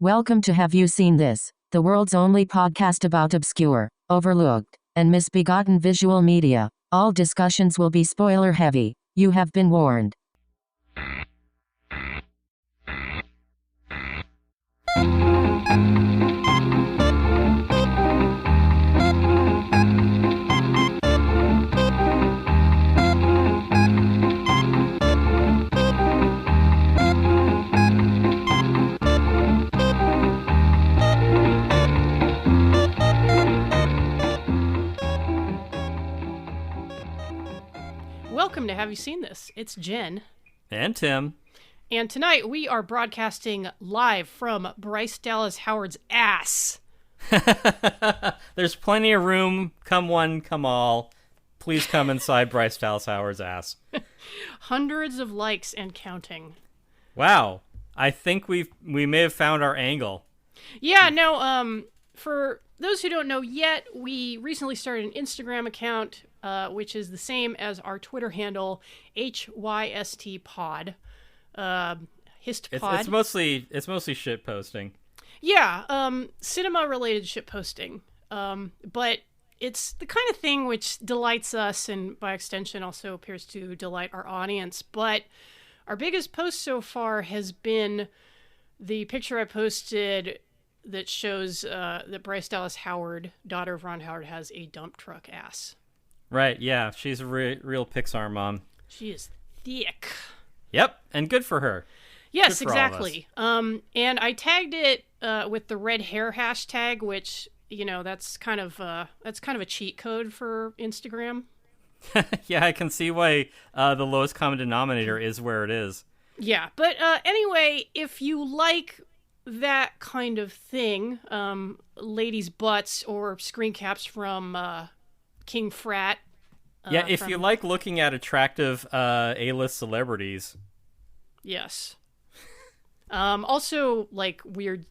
Welcome to Have You Seen This? The world's only podcast about obscure, overlooked, and misbegotten visual media. All discussions will be spoiler heavy. You have been warned. Welcome to Have You Seen This? It's Jen. And Tim. And tonight we are broadcasting live from Bryce Dallas Howard's ass. There's plenty of room. Come one, come all. Please come inside Bryce Dallas Howard's ass. Hundreds of likes and counting. Wow. I think we may have found our angle. Yeah, no, for those who don't know yet, we recently started an Instagram account, which is the same as our Twitter handle, HYSTpod. HistPod. It's mostly shit posting. Yeah, cinema-related shit posting. But it's the kind of thing which delights us, and by extension also appears to delight our audience. But our biggest post so far has been the picture I posted that shows that Bryce Dallas Howard, daughter of Ron Howard, has a dump truck ass. Right, yeah. She's a real Pixar mom. She is thick. Yep, and good for her. Yes, exactly. And I tagged it with the red hair hashtag, which, you know, that's kind of a cheat code for Instagram. Yeah, I can see why the lowest common denominator is where it is. Yeah, but anyway, if you like that kind of thing, ladies' butts or screen caps from King Frat. Yeah, if you like looking at attractive A-list celebrities. Yes. Also, like weird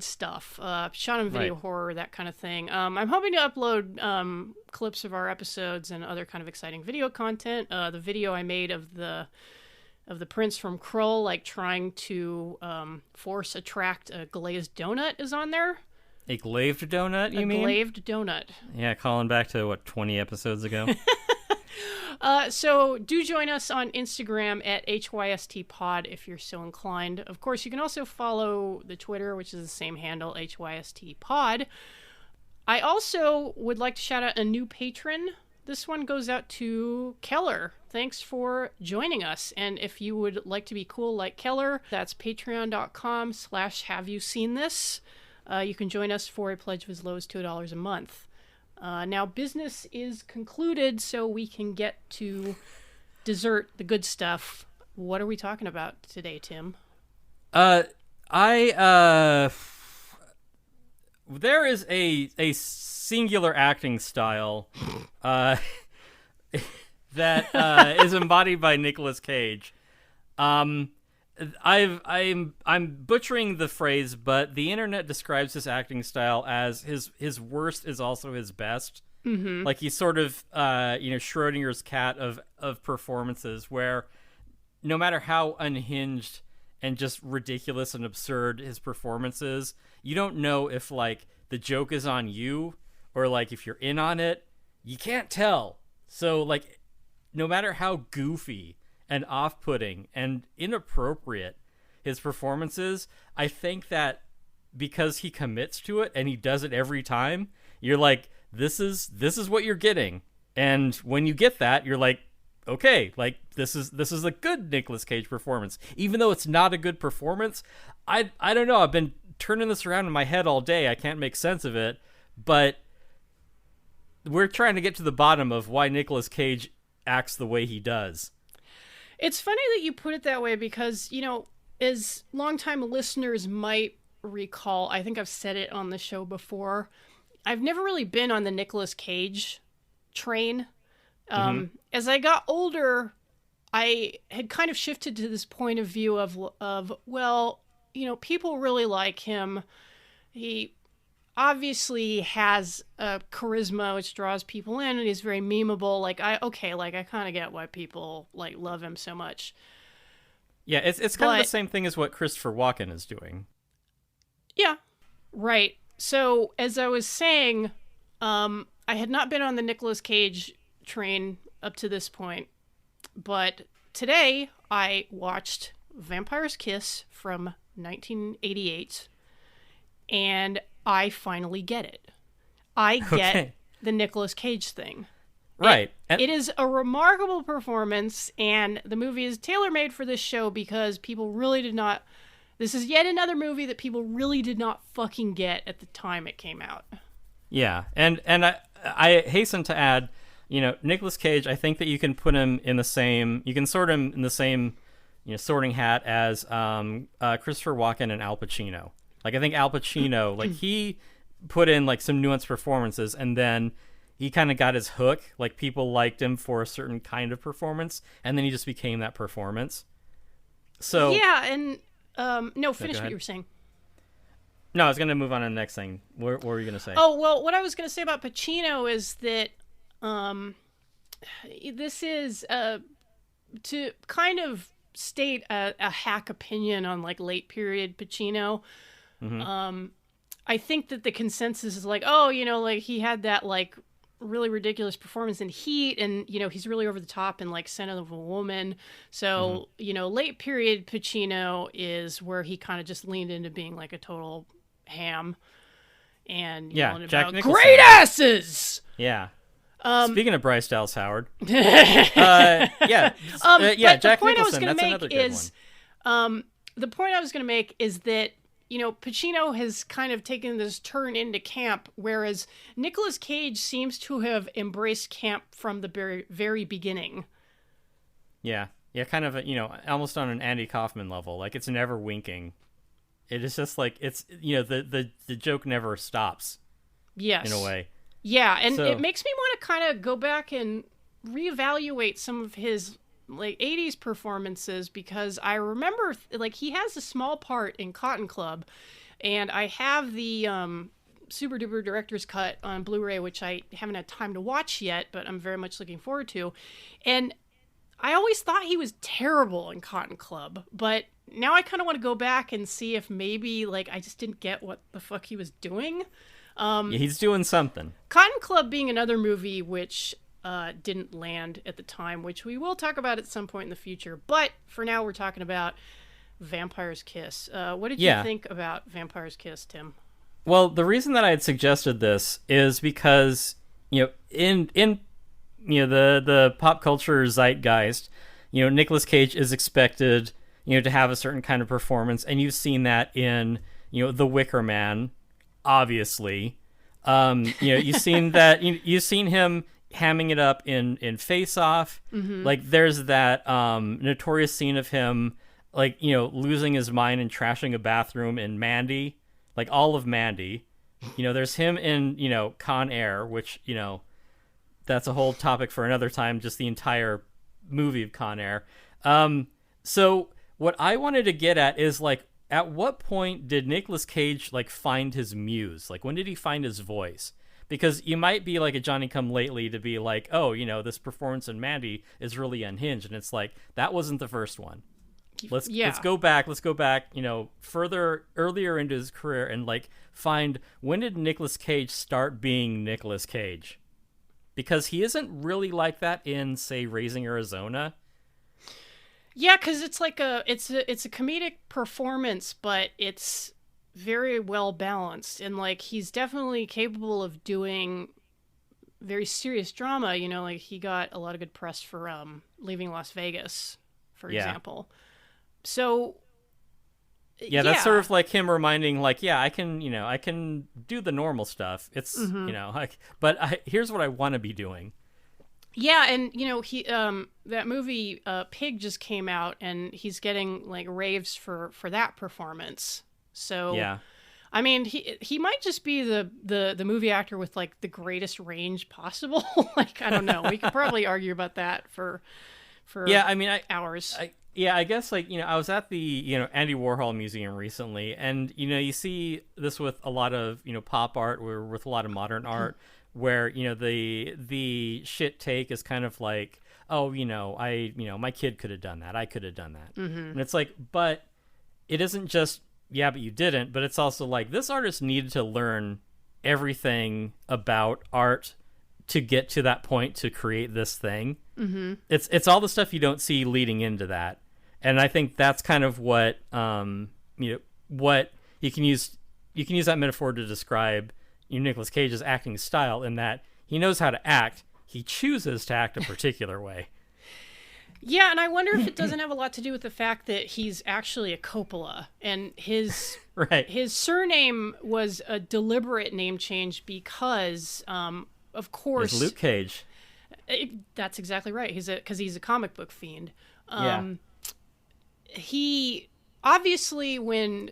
stuff, shot on video horror, that kind of thing. I'm hoping to upload clips of our episodes and other kind of exciting video content. The video I made of the prince from Krull, like trying to force attract a glazed donut, is on there. A glazed donut, you mean? A glazed donut. Yeah, calling back to, 20 episodes ago? So do join us on Instagram at HYSTpod if you're so inclined. Of course, you can also follow the Twitter, which is the same handle, HYSTpod. I also would like to shout out a new patron. This one goes out to Keller. Thanks for joining us. And if you would like to be cool like Keller, that's patreon.com/haveyouseenthis. You can join us for a pledge of as low as $2 a month. Now, business is concluded, so we can get to dessert, the good stuff. What are we talking about today, Tim? There is a singular acting style that is embodied by Nicolas Cage. I'm butchering the phrase, but the internet describes his acting style as his worst is also his best. Mm-hmm. Like he's sort of Schrodinger's cat of performances, where no matter how unhinged and just ridiculous and absurd his performance is, you don't know if like the joke is on you or like if you're in on it. You can't tell. So like no matter how goofy and off-putting and inappropriate his performances, I think that because he commits to it and he does it every time, you're like, this is what you're getting. And when you get that, you're like, okay, like this is a good Nicolas Cage performance. Even though it's not a good performance, I don't know. I've been turning this around in my head all day. I can't make sense of it, but we're trying to get to the bottom of why Nicolas Cage acts the way he does. It's funny that you put it that way because, you know, as longtime listeners might recall, I think I've said it on the show before, I've never really been on the Nicolas Cage train. As I got older, I had kind of shifted to this point of view of well, you know, people really like him. He obviously has a charisma which draws people in, and he's very memeable. I kind of get why people like love him so much. Yeah, it's kind of the same thing as what Christopher Walken is doing. Right. So, as I was saying, I had not been on the Nicolas Cage train up to this point, but today I watched Vampire's Kiss from 1988, and I finally get it. I get the Nicolas Cage thing. Right. It is a remarkable performance, and the movie is tailor-made for this show because people really did not... This is yet another movie that people really did not fucking get at the time it came out. Yeah, and I hasten to add, Nicolas Cage, I think that you can put him in the same... You can sort him in the same, sorting hat as Christopher Walken and Al Pacino. Like, I think Al Pacino, like, he put in, like, some nuanced performances, and then... He kind of got his hook, like people liked him for a certain kind of performance, and then he just became that performance. So yeah, and no, finish what you were saying. No, I was going to move on to the next thing. What were you going to say? Oh, well, what I was going to say about Pacino is that this is to kind of state a hack opinion on like late period Pacino. Mm-hmm. I think that the consensus is like, oh, like he had that like really ridiculous performance in Heat, and he's really over the top in like Scent of a Woman. So late period Pacino is where he kind of just leaned into being like a total ham and Jack about Nicholson. Great asses. Yeah. Speaking of Bryce Dallas Howard, Jack Jack the point Nicholson. That's another good one. The point I was going to make is that Pacino has kind of taken this turn into camp, whereas Nicolas Cage seems to have embraced camp from the very, very beginning. Yeah, kind of, almost on an Andy Kaufman level. Like, it's never winking. It is just like, it's, the joke never stops. Yes. In a way. Yeah, and it makes me want to kind of go back and reevaluate some of his like 80s performances, because I remember like he has a small part in Cotton Club, and I have the super duper director's cut on Blu-ray, which I haven't had time to watch yet, but I'm very much looking forward to. And I always thought he was terrible in Cotton Club, but now I kind of want to go back and see if maybe like I just didn't get what the fuck he was doing. He's doing something. Cotton Club being another movie which didn't land at the time, which we will talk about at some point in the future. But for now, we're talking about Vampire's Kiss. What did you think about Vampire's Kiss, Tim? Well, the reason that I had suggested this is because, in the pop culture zeitgeist, Nicolas Cage is expected, to have a certain kind of performance, and you've seen that in, The Wicker Man, obviously. You've seen that, you've seen him hamming it up in Face Off. Mm-hmm. Like, there's that notorious scene of him like losing his mind and trashing a bathroom in Mandy, like all of Mandy. There's him in Con Air, which that's a whole topic for another time, just the entire movie of Con Air. So what I wanted to get at is like, at what point did Nicolas Cage like find his muse? Like, when did he find his voice? Because you might be like a Johnny-come-lately to be like, oh, this performance in Mandy is really unhinged. And it's like, that wasn't the first one. Let's go back, further earlier into his career and like find, when did Nicolas Cage start being Nicolas Cage? Because he isn't really like that in, say, Raising Arizona. Yeah, because it's like it's a comedic performance, but it's very well balanced, and like he's definitely capable of doing very serious drama. Like he got a lot of good press for Leaving Las Vegas, for example. So that's sort of like him reminding, like, I can do the normal stuff. It's but here's what I want to be doing. Yeah, and he that movie Pig just came out, and he's getting like raves for that performance. So yeah, I mean, he might just be the movie actor with like the greatest range possible. Like, I don't know. We could probably argue about that for hours. I guess like I was at the Andy Warhol Museum recently, and you see this with a lot of pop art or with a lot of modern art, where the shit take is kind of like, oh, my kid could have done that, I could have done that, and it's like, but it isn't just yeah, but you didn't. But it's also like, this artist needed to learn everything about art to get to that point to create this thing. Mm-hmm. It's all the stuff you don't see leading into that. And I think that's kind of what, what you can use that metaphor to describe Nicolas Cage's acting style, in that he knows how to act. He chooses to act a particular way. Yeah, and I wonder if it doesn't have a lot to do with the fact that he's actually a Coppola, and his right. His surname was a deliberate name change because, of course, it's Luke Cage. That's exactly right. Because he's a comic book fiend. Yeah. He obviously, when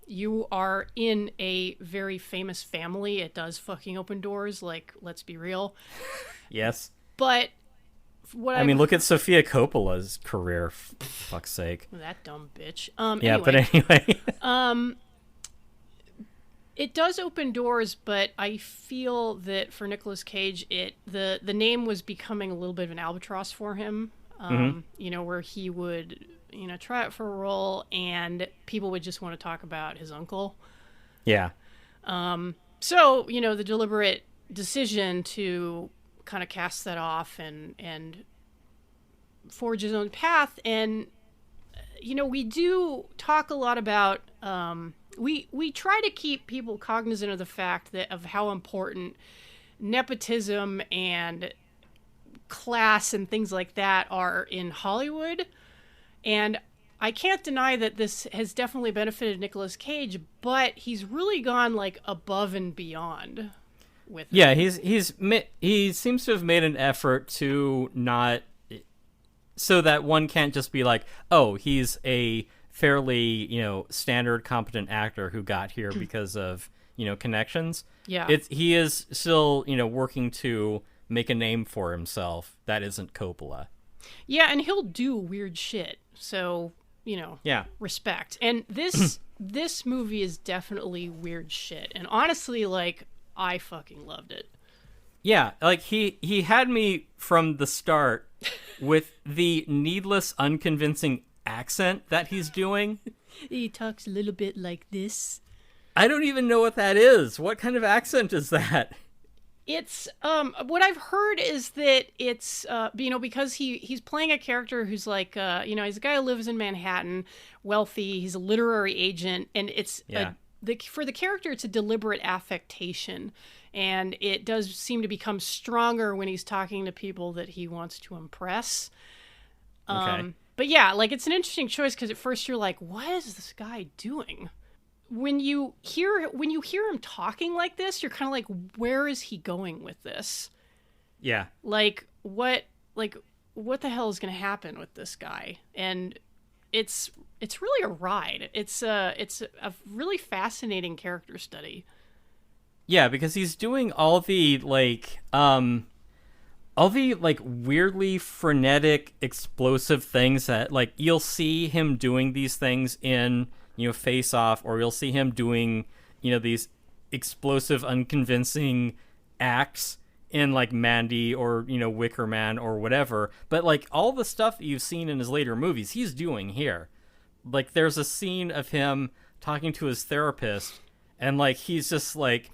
you are in a very famous family, it does fucking open doors. Like, let's be real. Yes. But I mean, look at Sofia Coppola's career, for fuck's sake. That dumb bitch. Yeah, anyway, but anyway. It does open doors, but I feel that for Nicolas Cage, the name was becoming a little bit of an albatross for him. Where he would, try out for a role and people would just want to talk about his uncle. Yeah. So, the deliberate decision to kind of cast that off and forge his own path. And, we do talk a lot about, we try to keep people cognizant of the fact of how important nepotism and class and things like that are in Hollywood. And I can't deny that this has definitely benefited Nicolas Cage, but he's really gone like above and beyond with it. Yeah, he seems to have made an effort to not, so that one can't just be like, oh, he's a fairly, standard competent actor who got here because of, connections. Yeah. He is still, working to make a name for himself that isn't Coppola. Yeah, and he'll do weird shit. So, yeah, respect. And this movie is definitely weird shit. And honestly, like, I fucking loved it. Yeah, like he had me from the start with the needless, unconvincing accent that he's doing. He talks a little bit like this. I don't even know what that is. What kind of accent is that? It's what I've heard is that it's because he's playing a character who's like he's a guy who lives in Manhattan, wealthy, he's a literary agent, and it's for the character it's a deliberate affectation, and it does seem to become stronger when he's talking to people that he wants to impress. Okay. But yeah, like, it's an interesting choice because at first you're like, what is this guy doing? When you hear him talking like this, you're kind of like, where is he going with this? Yeah. Like, what the hell is going to happen with this guy? And it's really a ride. It's a really fascinating character study. Yeah, because he's doing all the weirdly frenetic, explosive things that, like, you'll see him doing these things in, Face Off, or you'll see him doing, these explosive, unconvincing acts in, like, Mandy or, Wicker Man or whatever. But, like, all the stuff that you've seen in his later movies, he's doing here. Like, there's a scene of him talking to his therapist, and, like, he's just, like,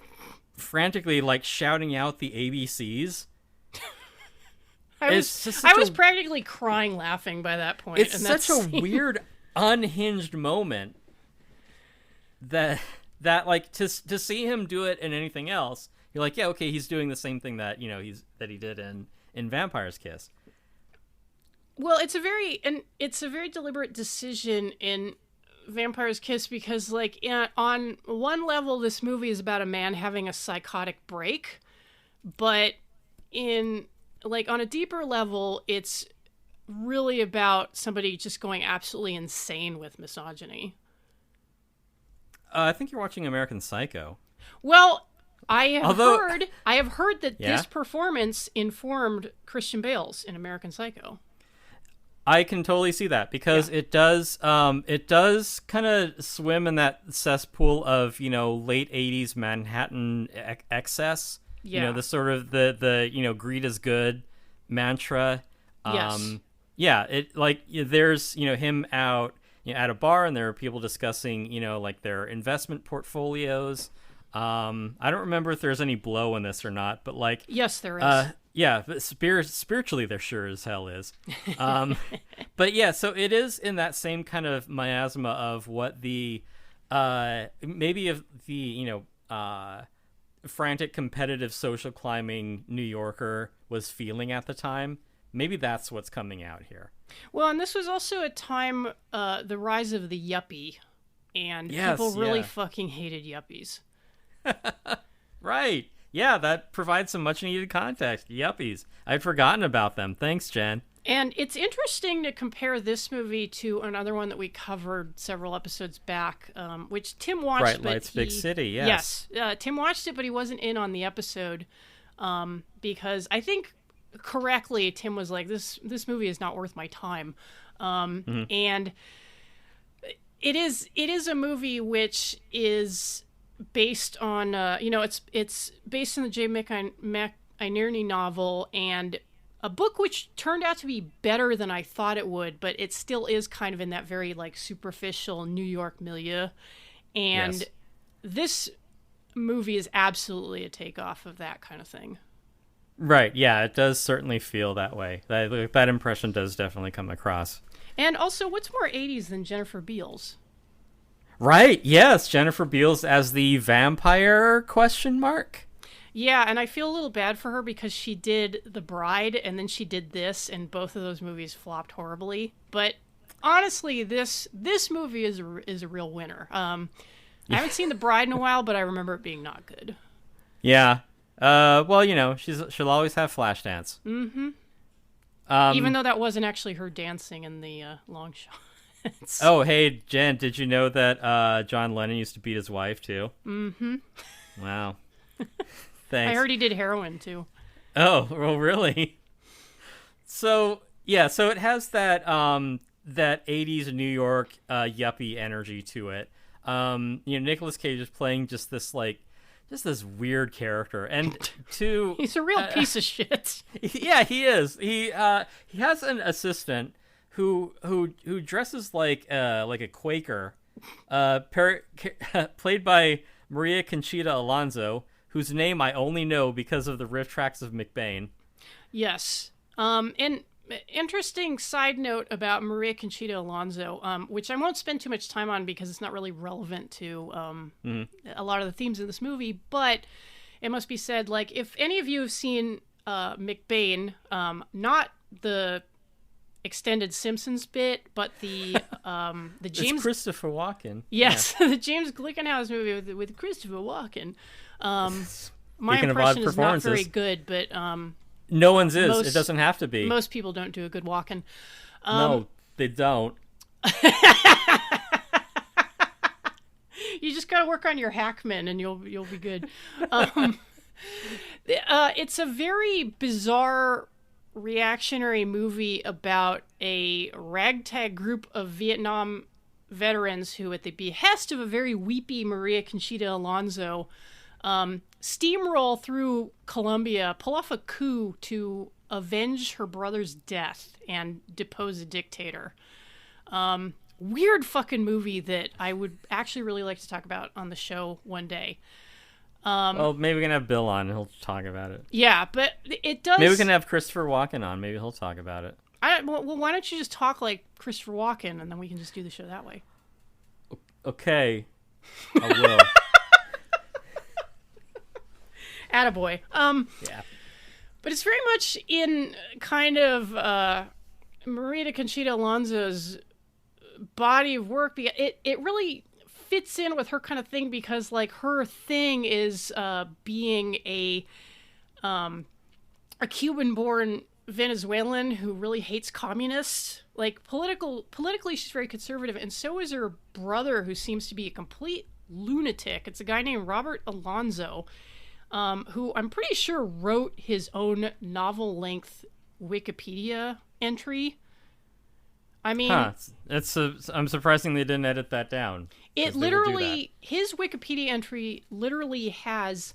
frantically, like, shouting out the ABCs. I was practically crying laughing by that point. It's such a weird, unhinged moment that like to see him do it in anything else, you're like, yeah, okay, he's doing the same thing that he did in Vampire's Kiss. Well, it's a very deliberate decision in Vampire's Kiss because, like, on one level, this movie is about a man having a psychotic break, but on a deeper level, it's really about somebody just going absolutely insane with misogyny. I think you're watching American Psycho. Well, I have heard that this performance informed Christian Bale's in American Psycho. I can totally see that because it does kind of swim in that cesspool of, late 80s Manhattan excess. Yeah. The sort of the greed is good mantra. Yes. Yeah, it, like, there's, him out at a bar, and there are people discussing, like their investment portfolios. I don't remember if there's any blow in this or not, but like, yes, there is. Yeah, but spiritually there sure as hell is. But yeah, so it is in that same kind of miasma of what the maybe of the frantic competitive social climbing New Yorker was feeling at the time. Maybe that's what's coming out here. Well, and this was also a time, the rise of the yuppie, and people really fucking hated yuppies. Right. Yeah, that provides some much needed context. Yuppies. I'd forgotten about them. Thanks, Jen. And it's interesting to compare this movie to another one that we covered several episodes back, which Tim watched. Bright Lights, Big City, yes. Yes. Tim watched it, but he wasn't in on the episode because I think correctly Tim was like, this movie is not worth my time. And it is a movie which is based on, it's based on the J. McInerney novel, and a book which turned out to be better than I thought it would, but it still is kind of in that very like superficial New York milieu. And this movie is absolutely a takeoff of that kind of thing. Right. Yeah, it does certainly feel that way. That impression does definitely come across. And also, what's more 80s than Jennifer Beals? Right. Yes, Jennifer Beals as the vampire ? Yeah, and I feel a little bad for her because she did The Bride and then she did this, and both of those movies flopped horribly. But honestly, this movie is a real winner. I haven't seen The Bride in a while, but I remember it being not good. Yeah. Well, she'll always have Flashdance. Mm-hmm. Even though that wasn't actually her dancing in the long shot. Oh, hey, Jen, did you know that John Lennon used to beat his wife, too? Mm-hmm. Wow. Thanks. I heard he did heroin, too. Oh, well, really? So it has that 80s New York yuppie energy to it. Nicolas Cage is playing just this weird character, and he's a real piece of shit. Yeah, he is. He has an assistant who dresses like a Quaker, played by Maria Conchita Alonso, whose name I only know because of the riff tracks of McBain. Yes. And interesting side note about Maria Conchita Alonso, which I won't spend too much time on because it's not really relevant to a lot of the themes in this movie, but it must be said, like, if any of you have seen McBain, not the extended Simpsons bit, but the James... It's Christopher Walken. Yes, yeah. The James Glickenhaus movie with Christopher Walken. My impression is not very good, but... no one's is. It doesn't have to be. Most people don't do a good Walken. No, they don't. You just gotta work on your Hackman, and you'll be good. It's a very bizarre reactionary movie about a ragtag group of Vietnam veterans who, at the behest of a very weepy Maria Conchita Alonso, steamroll through Colombia, pull off a coup to avenge her brother's death and depose a dictator. Weird fucking movie that I would actually really like to talk about on the show one day. Well, maybe we can have Bill on and he'll talk about it. Yeah, but it does... Maybe we can have Christopher Walken on. Maybe he'll talk about it. Well, why don't you just talk like Christopher Walken, and then we can just do the show that way. Okay. I will. Attaboy. Yeah. But it's very much in kind of Maria Conchita Alonso's body of work. It really fits in with her kind of thing because, like, her thing is being a Cuban-born Venezuelan who really hates communists. Like, politically, she's very conservative, and so is her brother, who seems to be a complete lunatic. It's a guy named Robert Alonso, who I'm pretty sure wrote his own novel-length Wikipedia entry. I mean... I'm surprising they didn't edit that down. It literally... His Wikipedia entry literally has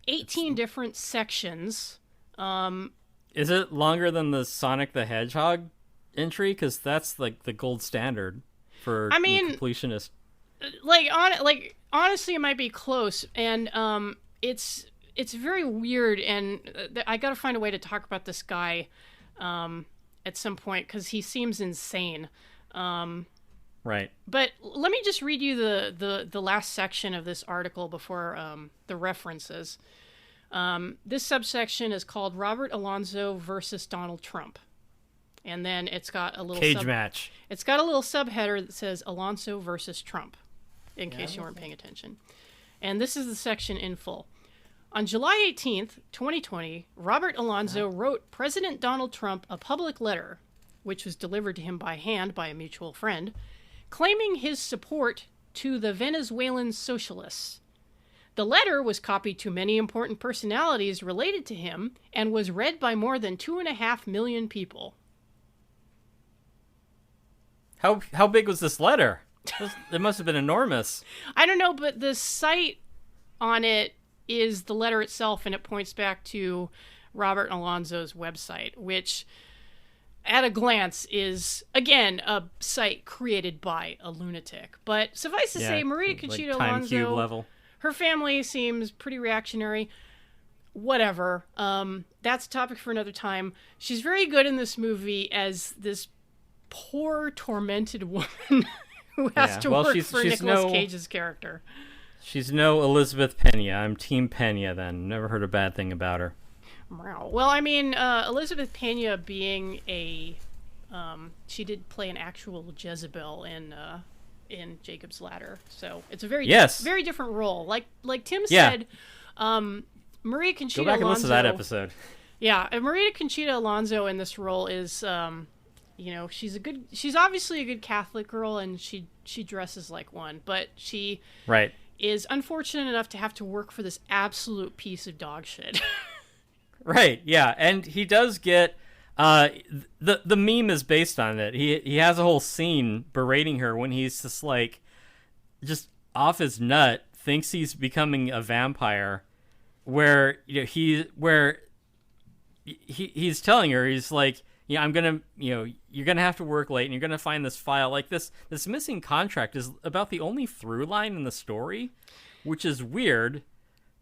18 different sections. Is it longer than the Sonic the Hedgehog entry? Because that's, like, the gold standard for I mean, completionist. Honestly, it might be close, and it's very weird, and I got to find a way to talk about this guy at some point because he seems insane. Right. But let me just read you the last section of this article before the references. This subsection is called Robert Alonzo versus Donald Trump. And then it's got a little cage match. It's got a little subheader that says Alonzo versus Trump, in case you weren't paying attention. And this is the section in full. On July 18th, 2020, Robert Alonzo wrote President Donald Trump a public letter, which was delivered to him by hand by a mutual friend, claiming his support to the Venezuelan socialists. The letter was copied to many important personalities related to him and was read by more than 2.5 million people. How big was this letter? It must have been enormous. I don't know, but the site on it is the letter itself, and it points back to Robert Alonzo's website, which at a glance is, again, a site created by a lunatic. But suffice to say, Marita Conchita Alonso, level. Her family seems pretty reactionary. Whatever. That's a topic for another time. She's very good in this movie as this poor, tormented woman who has to work for Nicolas Cage's character. She's no Elizabeth Pena. I'm Team Pena then. Never heard a bad thing about her. Wow. Well, I mean, Elizabeth Pena being she did play an actual Jezebel in Jacob's Ladder, so it's a very very different role. Like Tim said, Maria Conchita Alonso. Go back and listen to that episode. Yeah, Maria Conchita Alonso in this role is, she's obviously a good Catholic girl, and she dresses like one, but she is unfortunate enough to have to work for this absolute piece of dog shit. Right, yeah, and he does get the meme is based on it. He has a whole scene berating her when he's just off his nut, thinks he's becoming a vampire, where he's telling her, he's like, I'm gonna, you're gonna have to work late, and you're gonna find this file. Like this missing contract is about the only through line in the story, which is weird.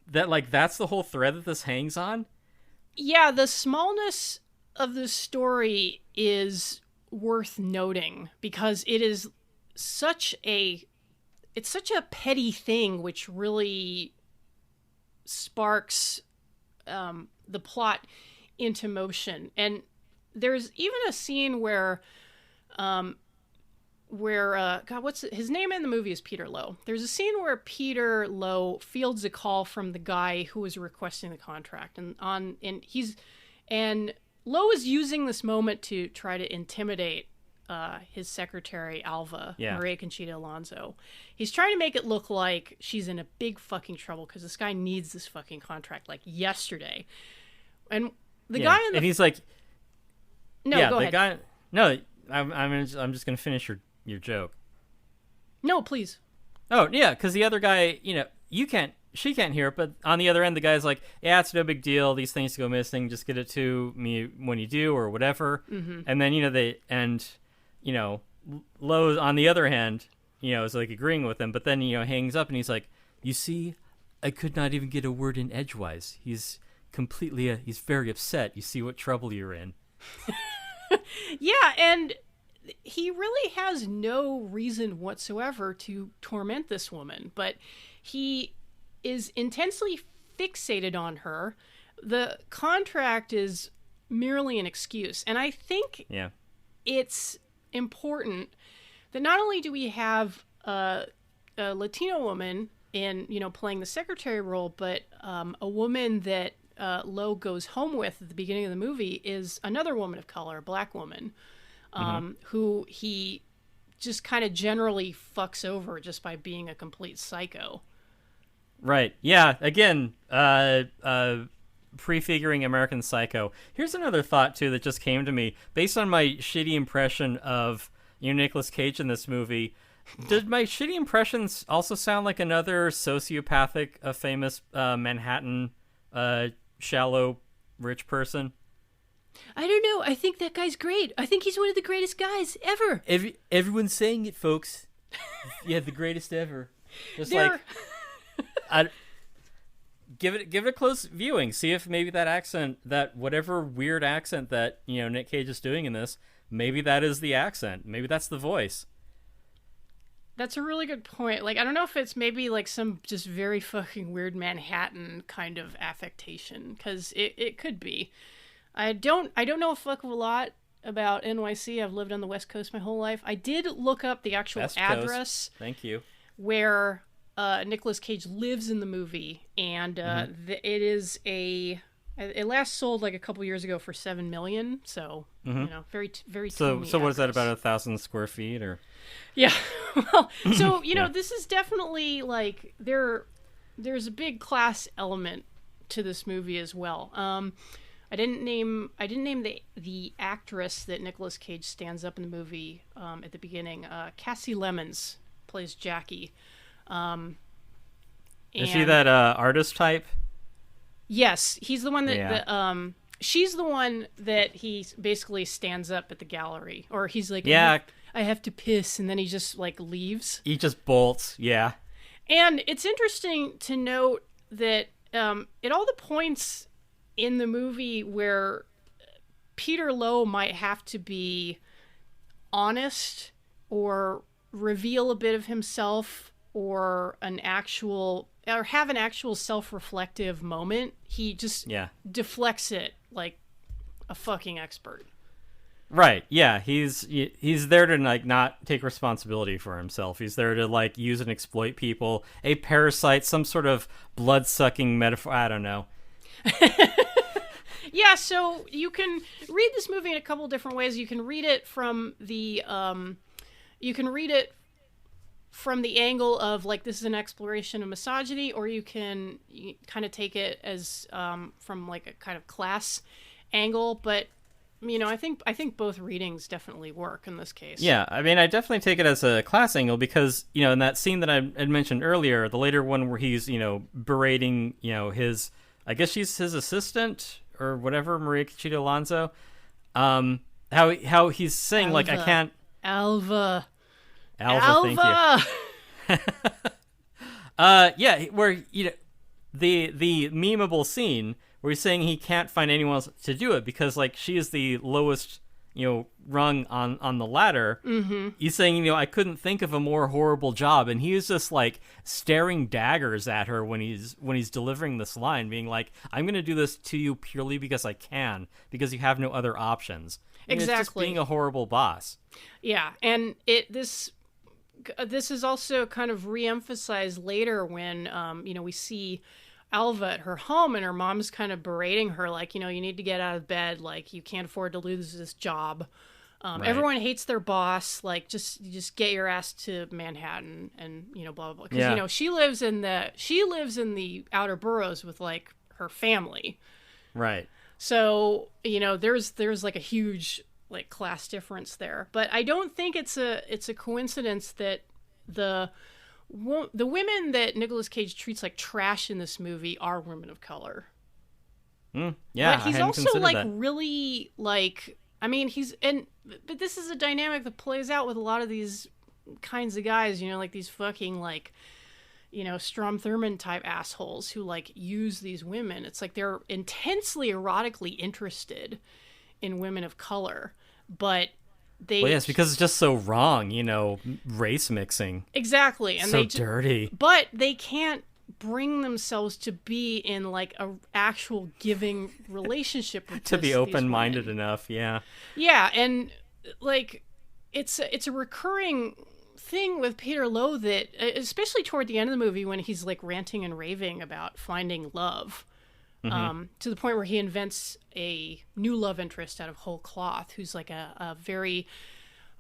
That that's the whole thread that this hangs on. Yeah, the smallness of the story is worth noting because it is such a petty thing, which really sparks the plot into motion. And there's even a scene where what's his name in the movie is Peter Lowe. There's a scene where Peter Lowe fields a call from the guy who was requesting the contract, and Lowe is using this moment to try to intimidate his secretary Alva, Maria Conchita Alonso. He's trying to make it look like she's in a big fucking trouble because this guy needs this fucking contract like yesterday. And the guy in the and he's like, go ahead. I'm just gonna finish your joke. No, please. Oh yeah, because the other guy, she can't hear it, but on the other end, the guy's like, yeah, it's no big deal. These things go missing. Just get it to me when you do, or whatever. Mm-hmm. And then Lowe's on the other hand, is like agreeing with him, but then hangs up and he's like, you see, I could not even get a word in edgewise. He's completely he's very upset. You see what trouble you're in. Yeah, and he really has no reason whatsoever to torment this woman, but he is intensely fixated on her. The contract is merely an excuse, and I think it's important that not only do we have a Latino woman in playing the secretary role, but a woman that Lowe goes home with at the beginning of the movie is another woman of color, a black woman, who he just kind of generally fucks over just by being a complete psycho. Right. Yeah. Again, prefiguring American Psycho. Here's another thought too that just came to me based on my shitty impression of Nicolas Cage in this movie. Did my shitty impressions also sound like another sociopathic, famous Manhattan, shallow, rich person? I don't know. I think that guy's great. I think he's one of the greatest guys ever. Everyone's saying it, folks. Yeah, the greatest ever. Just They're- like, I give it a close viewing. See if maybe that accent, that whatever weird accent that Nick Cage is doing in this, maybe that is the accent. Maybe that's the voice. That's a really good point. Like, I don't know if it's maybe like some just very fucking weird Manhattan kind of affectation, because it could be. I don't know a fuck of a lot about NYC. I've lived on the West Coast my whole life. I did look up the actual West address. Coast. Thank you. Where Nicolas Cage lives in the movie, and it is it last sold like a couple years ago for $7 million. So very very. So tiny what is that, address. about 1,000 square feet or? Yeah, well, so this is definitely like there's a big class element to this movie as well. I didn't name the actress that Nicolas Cage stands up in the movie at the beginning. Cassie Lemons plays Jackie. Is she that artist type? Yes, he's the one that she's the one that he basically stands up at the gallery, or he's like, yeah, I have to piss, and then he just like leaves. He just bolts. Yeah. And it's interesting to note that at all the points in the movie where Peter Lowe might have to be honest or reveal a bit of himself or have an actual self-reflective moment, he just deflects it like a fucking expert. Right. Yeah. He's there to like not take responsibility for himself. He's there to like use and exploit people, a parasite, some sort of blood-sucking metaphor. I don't know. Yeah, so you can read this movie in a couple different ways. You can read it from the angle of like this is an exploration of misogyny, or you can kind of take it as from like a kind of class angle. But I think both readings definitely work in this case. Yeah, I mean, I definitely take it as a class angle because in that scene that I had mentioned earlier, the later one where he's berating his, I guess she's his assistant or whatever, Maria Conchita Alonso, how he's saying Alva. like I can't. Alva. Thank you. Yeah, where the memeable scene where he's saying he can't find anyone else to do it because like she is the lowest rung on the ladder. Mm-hmm. He's saying I couldn't think of a more horrible job, and he is just like staring daggers at her when he's delivering this line, being like, I'm gonna do this to you purely because I can, because you have no other options. Exactly. It's just being a horrible boss. Yeah, and this is also kind of re-emphasized later when we see Alva at her home, and her mom's kind of berating her like, you need to get out of bed, like you can't afford to lose this job. Right. Everyone hates their boss, like just get your ass to Manhattan and blah blah blah. Because she lives in the outer boroughs with like her family. Right. So there's like a huge like class difference there, but I don't think it's a coincidence that the women that Nicolas Cage treats like trash in this movie are women of color. Yeah, but he's also like that. Really like, I mean, but this is a dynamic that plays out with a lot of these kinds of guys, like these fucking like, Strom Thurmond type assholes who like use these women. It's like they're intensely erotically interested in women of color, but yes, because it's just so wrong, race mixing. Exactly. And so dirty. But they can't bring themselves to be in like a actual giving relationship with to be open-minded enough. Yeah. Yeah. And like, it's a recurring thing with Peter Lowe that, especially toward the end of the movie when he's like ranting and raving about finding love, to the point where he invents a new love interest out of whole cloth, who's like a very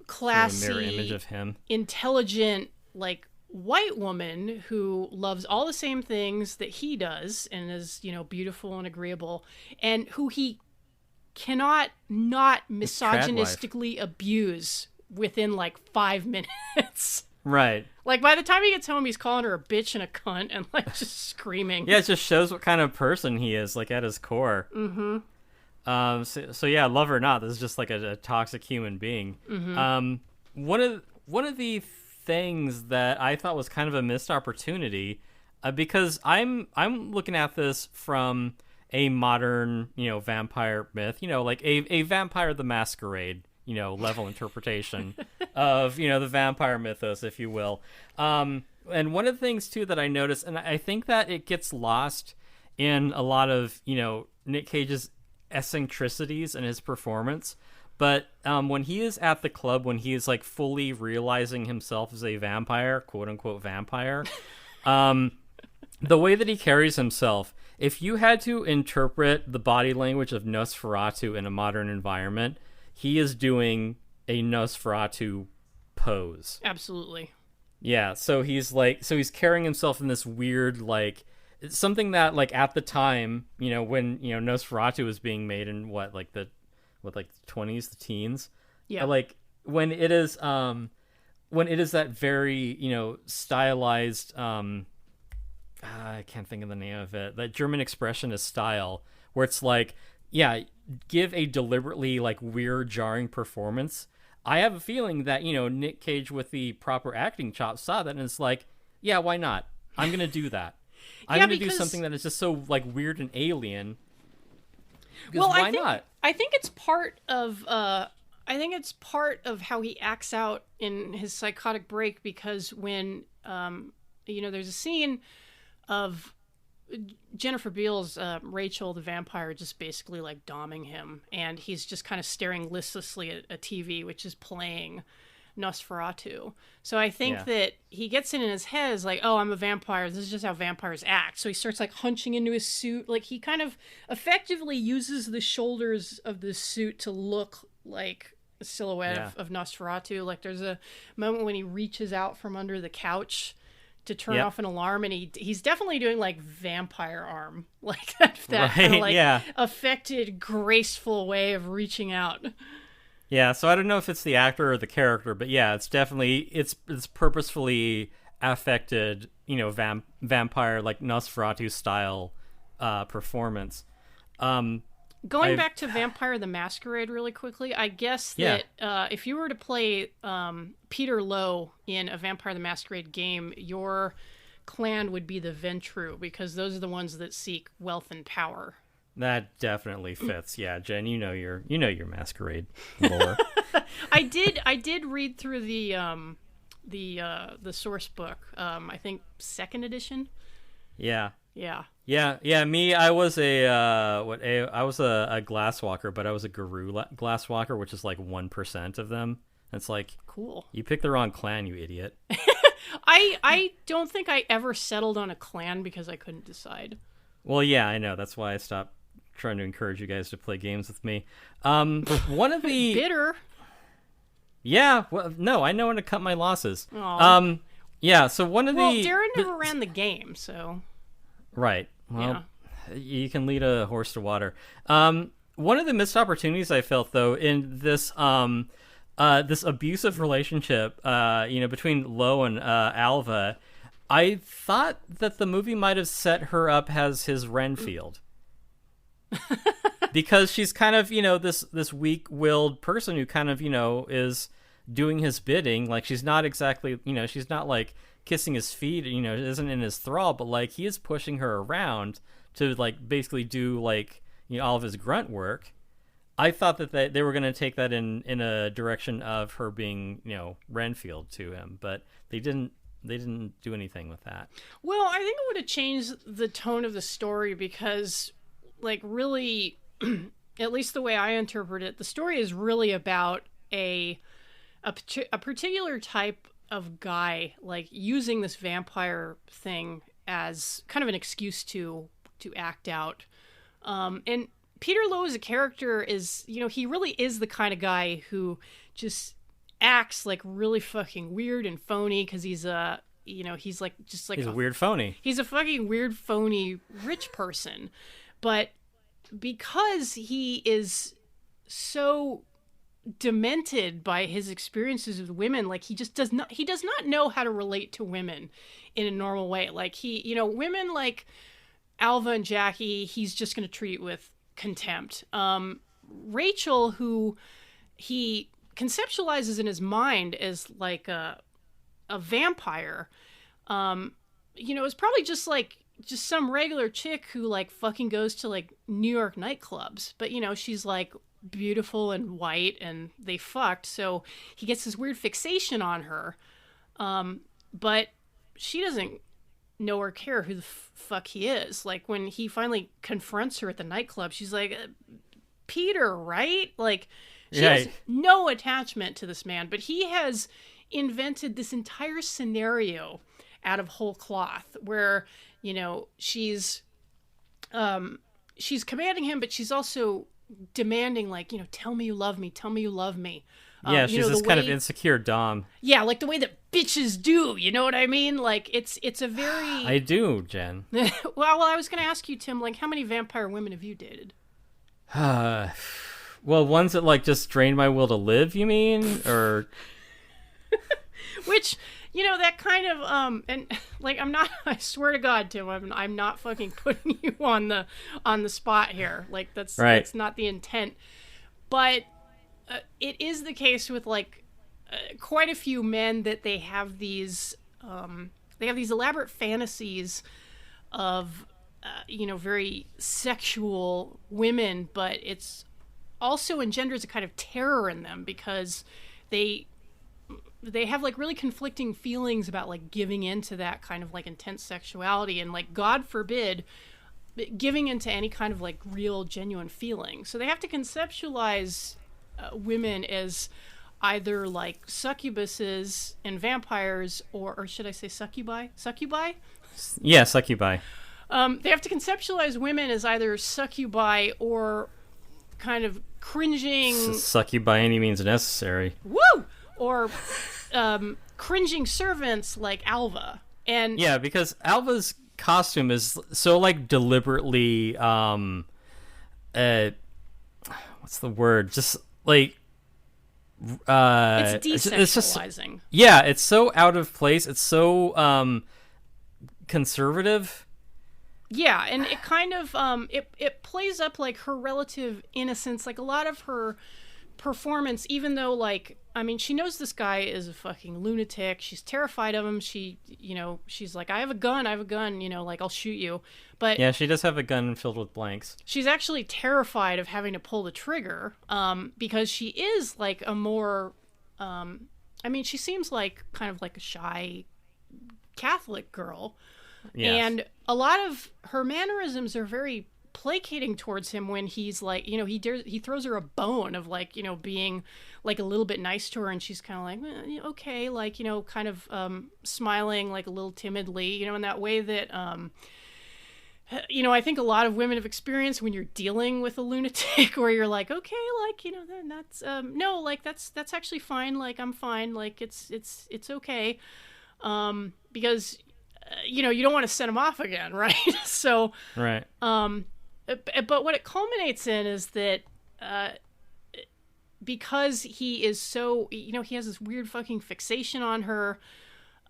classy, mirror image of him, intelligent, like white woman who loves all the same things that he does and is, beautiful and agreeable, and who he cannot not misogynistically abuse within like 5 minutes. Right. Like by the time he gets home, he's calling her a bitch and a cunt and like just screaming. Yeah, it just shows what kind of person he is, like at his core. Mm-hmm. So yeah, love or not, this is just like a toxic human being. One of the things that I thought was kind of a missed opportunity, because I'm looking at this from a modern, vampire myth, like a Vampire the Masquerade, level interpretation of, the vampire mythos, if you will. And one of the things too that I noticed, and I think that it gets lost in a lot of, Nick Cage's eccentricities in his performance, but when he is at the club, when he is like fully realizing himself as a vampire, quote unquote vampire, the way that he carries himself, if you had to interpret the body language of Nosferatu in a modern environment, he is doing a Nosferatu pose. Absolutely. Yeah, so he's carrying himself in this weird, like, something that, like, at the time, when, Nosferatu was being made in the 20s, the teens. Yeah. Like, when it is that very, stylized, I can't think of the name of it, that German expressionist style, where it's like, yeah, give a deliberately, like, weird, jarring performance. I have a feeling that, Nick Cage with the proper acting chops saw that and it's like, yeah, why not? I'm going to do that. I'm going to do something that is just so, like, weird and alien. Well, why not? I think it's part of how he acts out in his psychotic break, because when there's a scene of Jennifer Beals, Rachel the vampire, just basically like doming him, and he's just kind of staring listlessly at a TV which is playing Nosferatu. So I think that he gets in his head is like, oh, I'm a vampire, this is just how vampires act. So he starts like hunching into his suit, like he kind of effectively uses the shoulders of the suit to look like a silhouette of Nosferatu. Like there's a moment when he reaches out from under the couch to turn off an alarm, and he's definitely doing like vampire arm, like that right, kind of like affected, graceful way of reaching out. Yeah, so I don't know if it's the actor or the character, but yeah, it's definitely it's purposefully affected, vampire, like Nosferatu style performance. Going back to Vampire the Masquerade really quickly, I guess that if you were to play Peter Lowe in a Vampire the Masquerade game, your clan would be the Ventru, because those are the ones that seek wealth and power. That definitely fits. Yeah, Jen, you know your Masquerade lore. I did read through the source book. I think 2nd edition. Yeah. Yeah. Me, I was a glasswalker, but I was a Guru glasswalker, which is like 1% of them. It's like, cool. You picked the wrong clan, you idiot. I don't think I ever settled on a clan because I couldn't decide. Well, yeah, I know. That's why I stopped trying to encourage you guys to play games with me. One of the bitter. Yeah, well, no, I know when to cut my losses. Aww. Yeah. So one of Darren never ran the game, so. Right. Well, you can lead a horse to water. One of the missed opportunities I felt, though, in this this abusive relationship, between Lowe and Alva, I thought that the movie might have set her up as his Renfield. Because she's kind of, this weak-willed person who kind of, is doing his bidding. Like, she's not exactly, she's not like kissing his feet, isn't in his thrall, but like he is pushing her around to like basically do like, all of his grunt work. I thought that they were going to take that in a direction of her being, Renfield to him, but they didn't do anything with that. Well, I think it would have changed the tone of the story, because like really, at least the way I interpret it, the story is really about a particular type of guy, like using this vampire thing as kind of an excuse to act out. And Peter Lowe as a character is, he really is the kind of guy who just acts like really fucking weird and phony, because he's he's a weird phony. He's a fucking weird phony rich person. But because he is so demented by his experiences with women, like he does not know how to relate to women in a normal way. Like women like Alva and Jackie, he's just going to treat with contempt. Rachel, who he conceptualizes in his mind as like a vampire, is probably just some regular chick who like fucking goes to like New York nightclubs. But, she's like beautiful and white and they fucked. So he gets this weird fixation on her. But she doesn't know or care who the fuck he is. Like when he finally confronts her at the nightclub, she's like, Peter, right? Like she has no attachment to this man, but he has invented this entire scenario out of whole cloth where, she's commanding him, but she's also demanding like, tell me you love me. Tell me you love me. Yeah, she's this kind of insecure dom. Yeah, like the way that bitches do, you know what I mean? Like, it's a very... I do, Jen. Well, I was going to ask you, Tim, like, how many vampire women have you dated? Well, ones that, like, just drain my will to live, you mean? Or... Which, that kind of, and, like, I swear to God, Tim, I'm not fucking putting you on the spot here. Like, that's not the intent. But... it is the case with like quite a few men that they have these elaborate fantasies of very sexual women, but it's also engenders a kind of terror in them because they have like really conflicting feelings about like giving into that kind of like intense sexuality and like God forbid giving into any kind of like real genuine feeling. So they have to conceptualize women as either like succubuses and vampires or should I say succubi? Yeah, succubi. They have to conceptualize women as either succubi or kind of cringing... Suck you by any means necessary. Woo! Or cringing servants like Alva. And yeah, because Alva's costume is so like deliberately what's the word? Just like it's desexualizing. It's so out of place. It's so conservative. Yeah, and it kind of it plays up like her relative innocence, like a lot of her performance, even though like I mean she knows this guy is a fucking lunatic. She's terrified of him. She's like, I have a gun, like I'll shoot you. But yeah, she does have a gun filled with blanks. She's actually terrified of having to pull the trigger, because she is like a more she seems like kind of like a shy Catholic girl. Yes. And a lot of her mannerisms are very placating towards him when he's like, he throws her a bone of like, being like a little bit nice to her, and she's kind of like, okay, like, kind of smiling like a little timidly, in that way that I think a lot of women have experienced when you're dealing with a lunatic, where you're like, okay, like, then that's no, like that's actually fine, like I'm fine, like it's okay, because you don't want to send him off again, right? So right. But what it culminates in is that because he is so, he has this weird fucking fixation on her,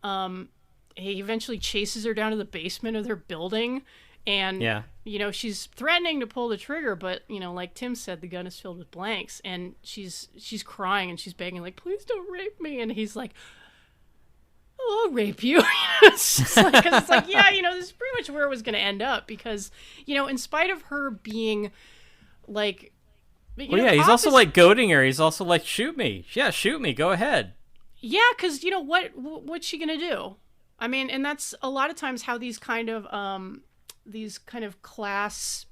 he eventually chases her down to the basement of their building, and she's threatening to pull the trigger, but like Tim said, the gun is filled with blanks, and she's crying and she's begging like, please don't rape me, and he's like, oh, I'll rape you. It's just like, 'cause it's like, yeah, this is pretty much where it was going to end up, because in spite of her being like, he's also like goading her. He's also like, shoot me, go ahead. Yeah, because what's she gonna do? I mean, and that's a lot of times how these kind of class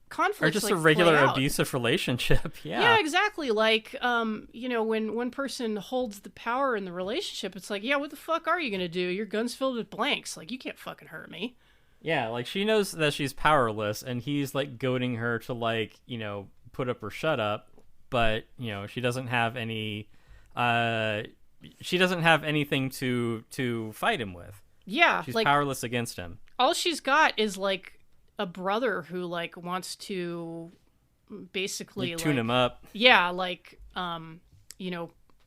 conflicts, or just like, a regular play out. Abusive relationship. Yeah, exactly. Like when one person holds the power in the relationship, it's like, yeah, what the fuck are you gonna do? Your gun's filled with blanks, like you can't fucking hurt me. Yeah, like she knows that she's powerless, and he's like goading her to like put up or shut up, but she doesn't have any anything to fight him with. Yeah, she's like, powerless against him. All she's got is like a brother who like wants to basically tune him up. Yeah, like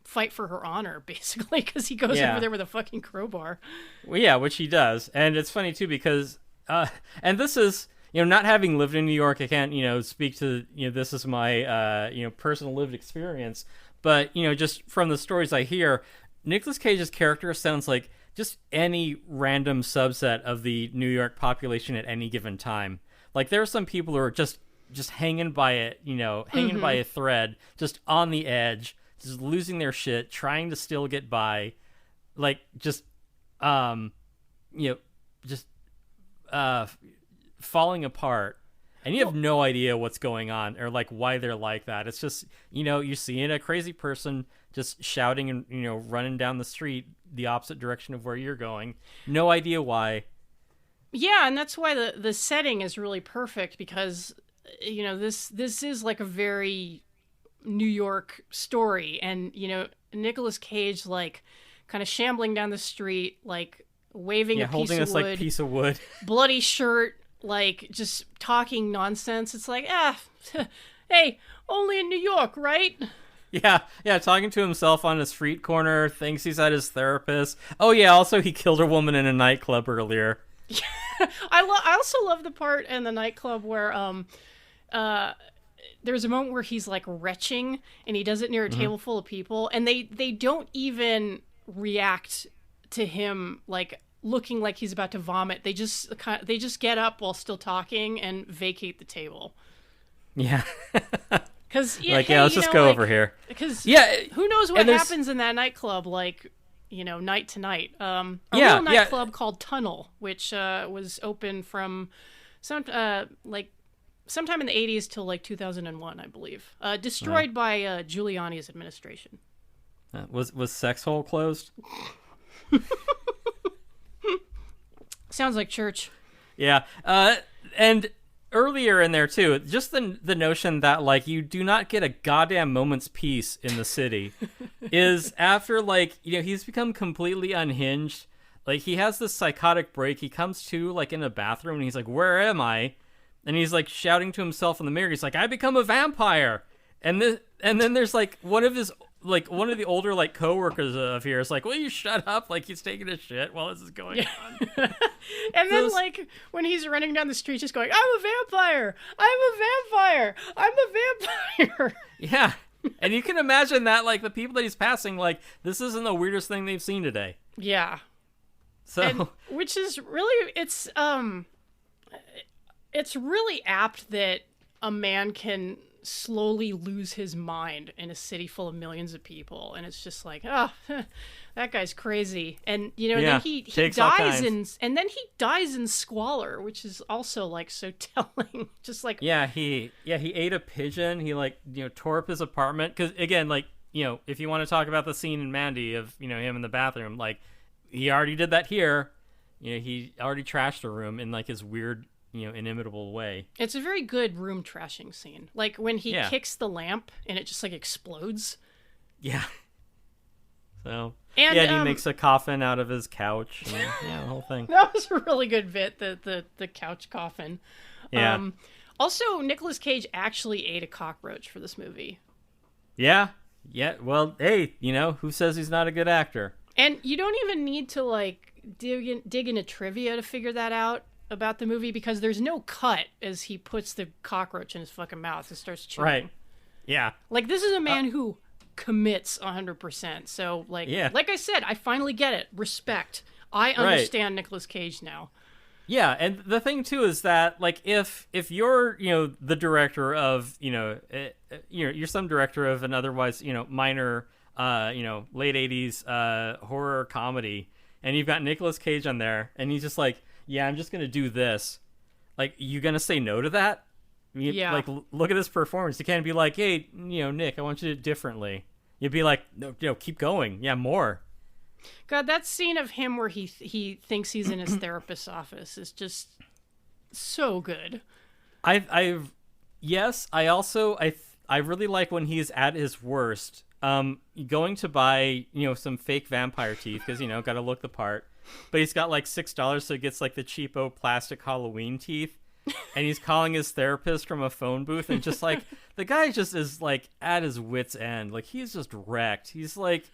fight for her honor, basically, because he goes over there with a fucking crowbar. Well, yeah, which he does, and it's funny too because and this is not having lived in New York, I can't, speak to, this is my, personal lived experience. But, just from the stories I hear, Nicolas Cage's character sounds like just any random subset of the New York population at any given time. Like, there are some people who are just hanging by it, hanging by a thread, just on the edge, just losing their shit, trying to still get by, like, just, just falling apart. And you have no idea what's going on or, like, why they're like that. It's just, you're seeing a crazy person just shouting and, running down the street the opposite direction of where you're going. No idea why. Yeah, and that's why the setting is really perfect because, this is like a very New York story. And, Nicolas Cage, like, kind of shambling down the street, like, waving a holding piece this of wood. Like, piece of wood. Bloody shirt. Like, just talking nonsense. It's like, hey, only in New York, right? Yeah, talking to himself on a street corner, thinks he's at his therapist. Oh, yeah, also he killed a woman in a nightclub earlier. I also love the part in the nightclub where there's a moment where he's, like, retching, and he does it near a table full of people, and they don't even react to him, like, looking like he's about to vomit. They just get up while still talking and vacate the table. Yeah. Because let's just go over here. Because who knows what happens in that nightclub? Like, night to night. A real nightclub called Tunnel, which was open from sometime in the 80s till like 2001, I believe. Destroyed by Giuliani's administration. Was Sex Hole closed? Sounds like church. Yeah. And earlier in there, too, just the notion that, like, you do not get a goddamn moment's peace in the city is after, like, he's become completely unhinged. Like, he has this psychotic break. He comes to, like, in a bathroom, and he's like, where am I? And he's, like, shouting to himself in the mirror. He's like, I become a vampire. And then there's, like, one of the older, like, coworkers of here is like, will you shut up? Like, he's taking a shit while this is going on. And then, like, when he's running down the street just going, I'm a vampire! I'm a vampire! I'm a vampire! Yeah. And you can imagine that, like, the people that he's passing, like, this isn't the weirdest thing they've seen today. Yeah. So. Which is really, it's really apt that a man can slowly lose his mind in a city full of millions of people, and it's just like, that guy's crazy. And then he dies he dies in squalor, which is also, like, so telling. Just like he ate a pigeon. He, like, tore up his apartment because, again, like, if you want to talk about the scene in Mandy of him in the bathroom, like, he already did that here. He already trashed the room in, like, his weird inimitable way. It's a very good room trashing scene. Like, when he kicks the lamp and it just, like, explodes. Yeah. So, and he makes a coffin out of his couch. And, the whole thing. That was a really good bit, the couch coffin. Yeah. Also, Nicolas Cage actually ate a cockroach for this movie. Yeah. Yeah. Well, hey, who says he's not a good actor? And you don't even need to, like, dig into trivia to figure that out about the movie, because there's no cut as he puts the cockroach in his fucking mouth and starts chewing. Right. Yeah. Like, this is a man who commits 100%. So, like, like I said, I finally get it. Respect. I understand Nicolas Cage now. Yeah, and the thing too is that, like, if you're the director of you're some director of an otherwise minor late 80s horror comedy, and you've got Nicolas Cage on there, and he's just like, yeah, I'm just gonna do this. Like, you gonna say no to that? Like, look at this performance. You can't be like, hey, Nick, I want you to do it differently. You'd be like, no, keep going. Yeah, more. God, that scene of him where he thinks he's in his therapist's office is just so good. I really like when he's at his worst. Going to buy some fake vampire teeth because got to look the part, but he's got like $6, so he gets like the cheapo plastic Halloween teeth, and he's calling his therapist from a phone booth, and just like the guy just is like at his wit's end. Like, he's just wrecked. He's like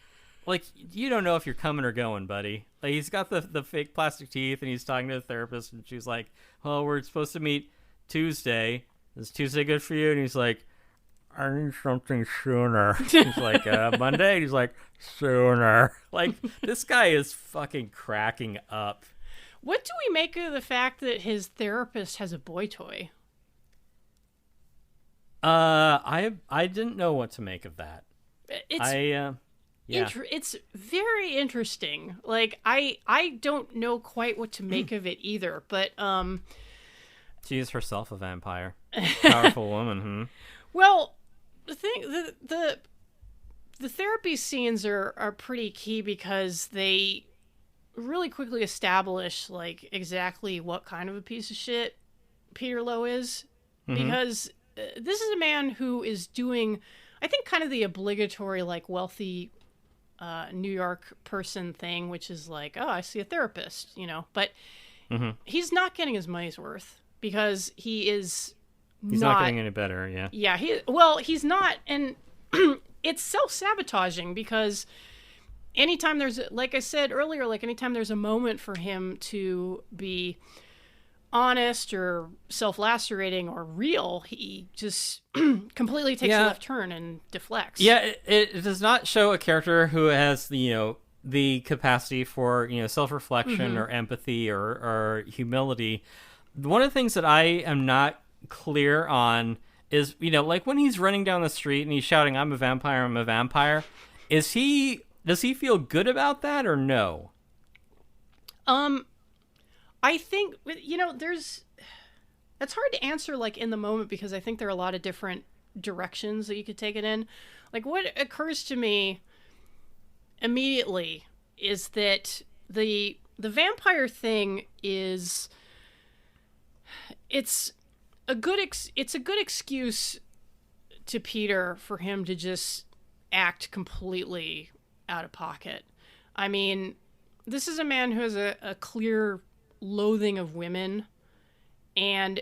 you don't know if you're coming or going, buddy. Like, he's got the fake plastic teeth, and he's talking to the therapist, and she's like, well, we're supposed to meet Tuesday. Is Tuesday good for you? And he's like, I need something sooner. He's like, Monday? And he's like, sooner. Like, this guy is fucking cracking up. What do we make of the fact that his therapist has a boy toy? I didn't know what to make of that. It's very interesting. Like, I don't know quite what to make of it either, but she is herself a vampire. Powerful woman. Well, the therapy scenes are pretty key because they really quickly establish like exactly what kind of a piece of shit Peter Lowe is, because this is a man who is doing, I think, kind of the obligatory like wealthy New York person thing, which is like, oh, I see a therapist, you know, but he's not getting his money's worth because he's not getting any better. Yeah. He's not, and it's self-sabotaging because anytime there's, like I said earlier, like anytime there's a moment for him to be honest or self-lacerating or real, he just completely takes a left turn and deflects. Yeah, it does not show a character who has the capacity for self-reflection or empathy or humility. One of the things that I am not clear on is like when he's running down the street and he's shouting, I'm a vampire, does he feel good about that or no? I think, it's hard to answer like in the moment because I think there are a lot of different directions that you could take it in. Like what occurs to me immediately is that the vampire thing is, it's a good excuse to Peter for him to just act completely out of pocket. I mean, this is a man who has a clear loathing of women, and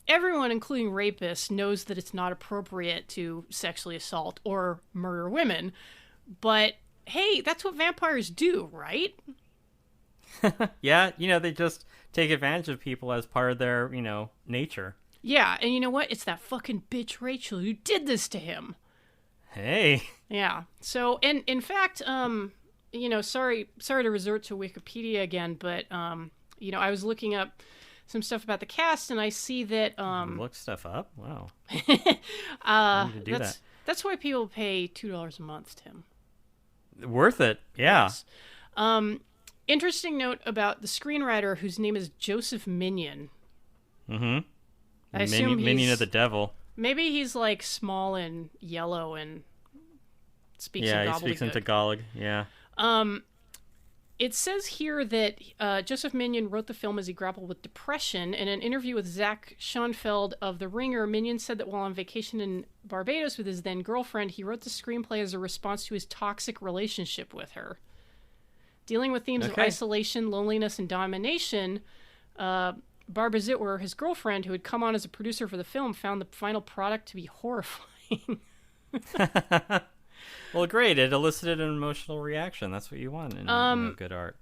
everyone, including rapists, knows that it's not appropriate to sexually assault or murder women, but hey, that's what vampires do, right? Yeah, they just take advantage of people as part of their nature. Yeah, and you know what, it's that fucking bitch Rachel who did this to him. Hey. Yeah. So, and in fact, sorry to resort to Wikipedia again, but I was looking up some stuff about the cast, and I see that look stuff up. Wow. That's why people pay $2 a month, Tim. Worth it. Yeah. Yes. Interesting note about the screenwriter, whose name is Joseph Minion. I assume Minion of the Devil. Maybe he's like small and yellow and speaks in gobbledygook. Yeah, he speaks in Tagalog. Yeah. It says here that Joseph Minion wrote the film as he grappled with depression. In an interview with Zach Schoenfeld of The Ringer, Minion said that while on vacation in Barbados with his then girlfriend, he wrote the screenplay as a response to his toxic relationship with her. Dealing with themes of isolation, loneliness, and domination, Barbara Zitwer, his girlfriend, who had come on as a producer for the film, found the final product to be horrifying. Well, great. It elicited an emotional reaction. That's what you want in good art.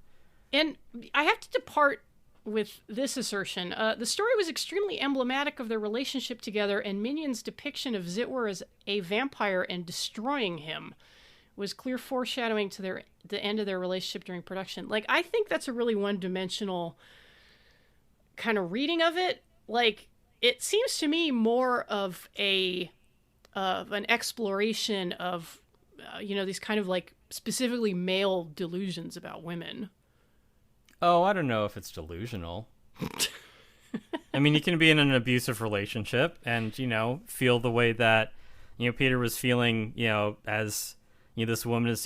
And I have to depart with this assertion. The story was extremely emblematic of their relationship together, and Minion's depiction of Zitwer as a vampire and destroying him was clear foreshadowing to the end of their relationship during production. Like, I think that's a really one-dimensional kind of reading of it. Like, it seems to me more of an exploration of these kind of like specifically male delusions about women. Oh, I don't know if it's delusional. I mean, you can be in an abusive relationship and, feel the way that, Peter was feeling, as, this woman is,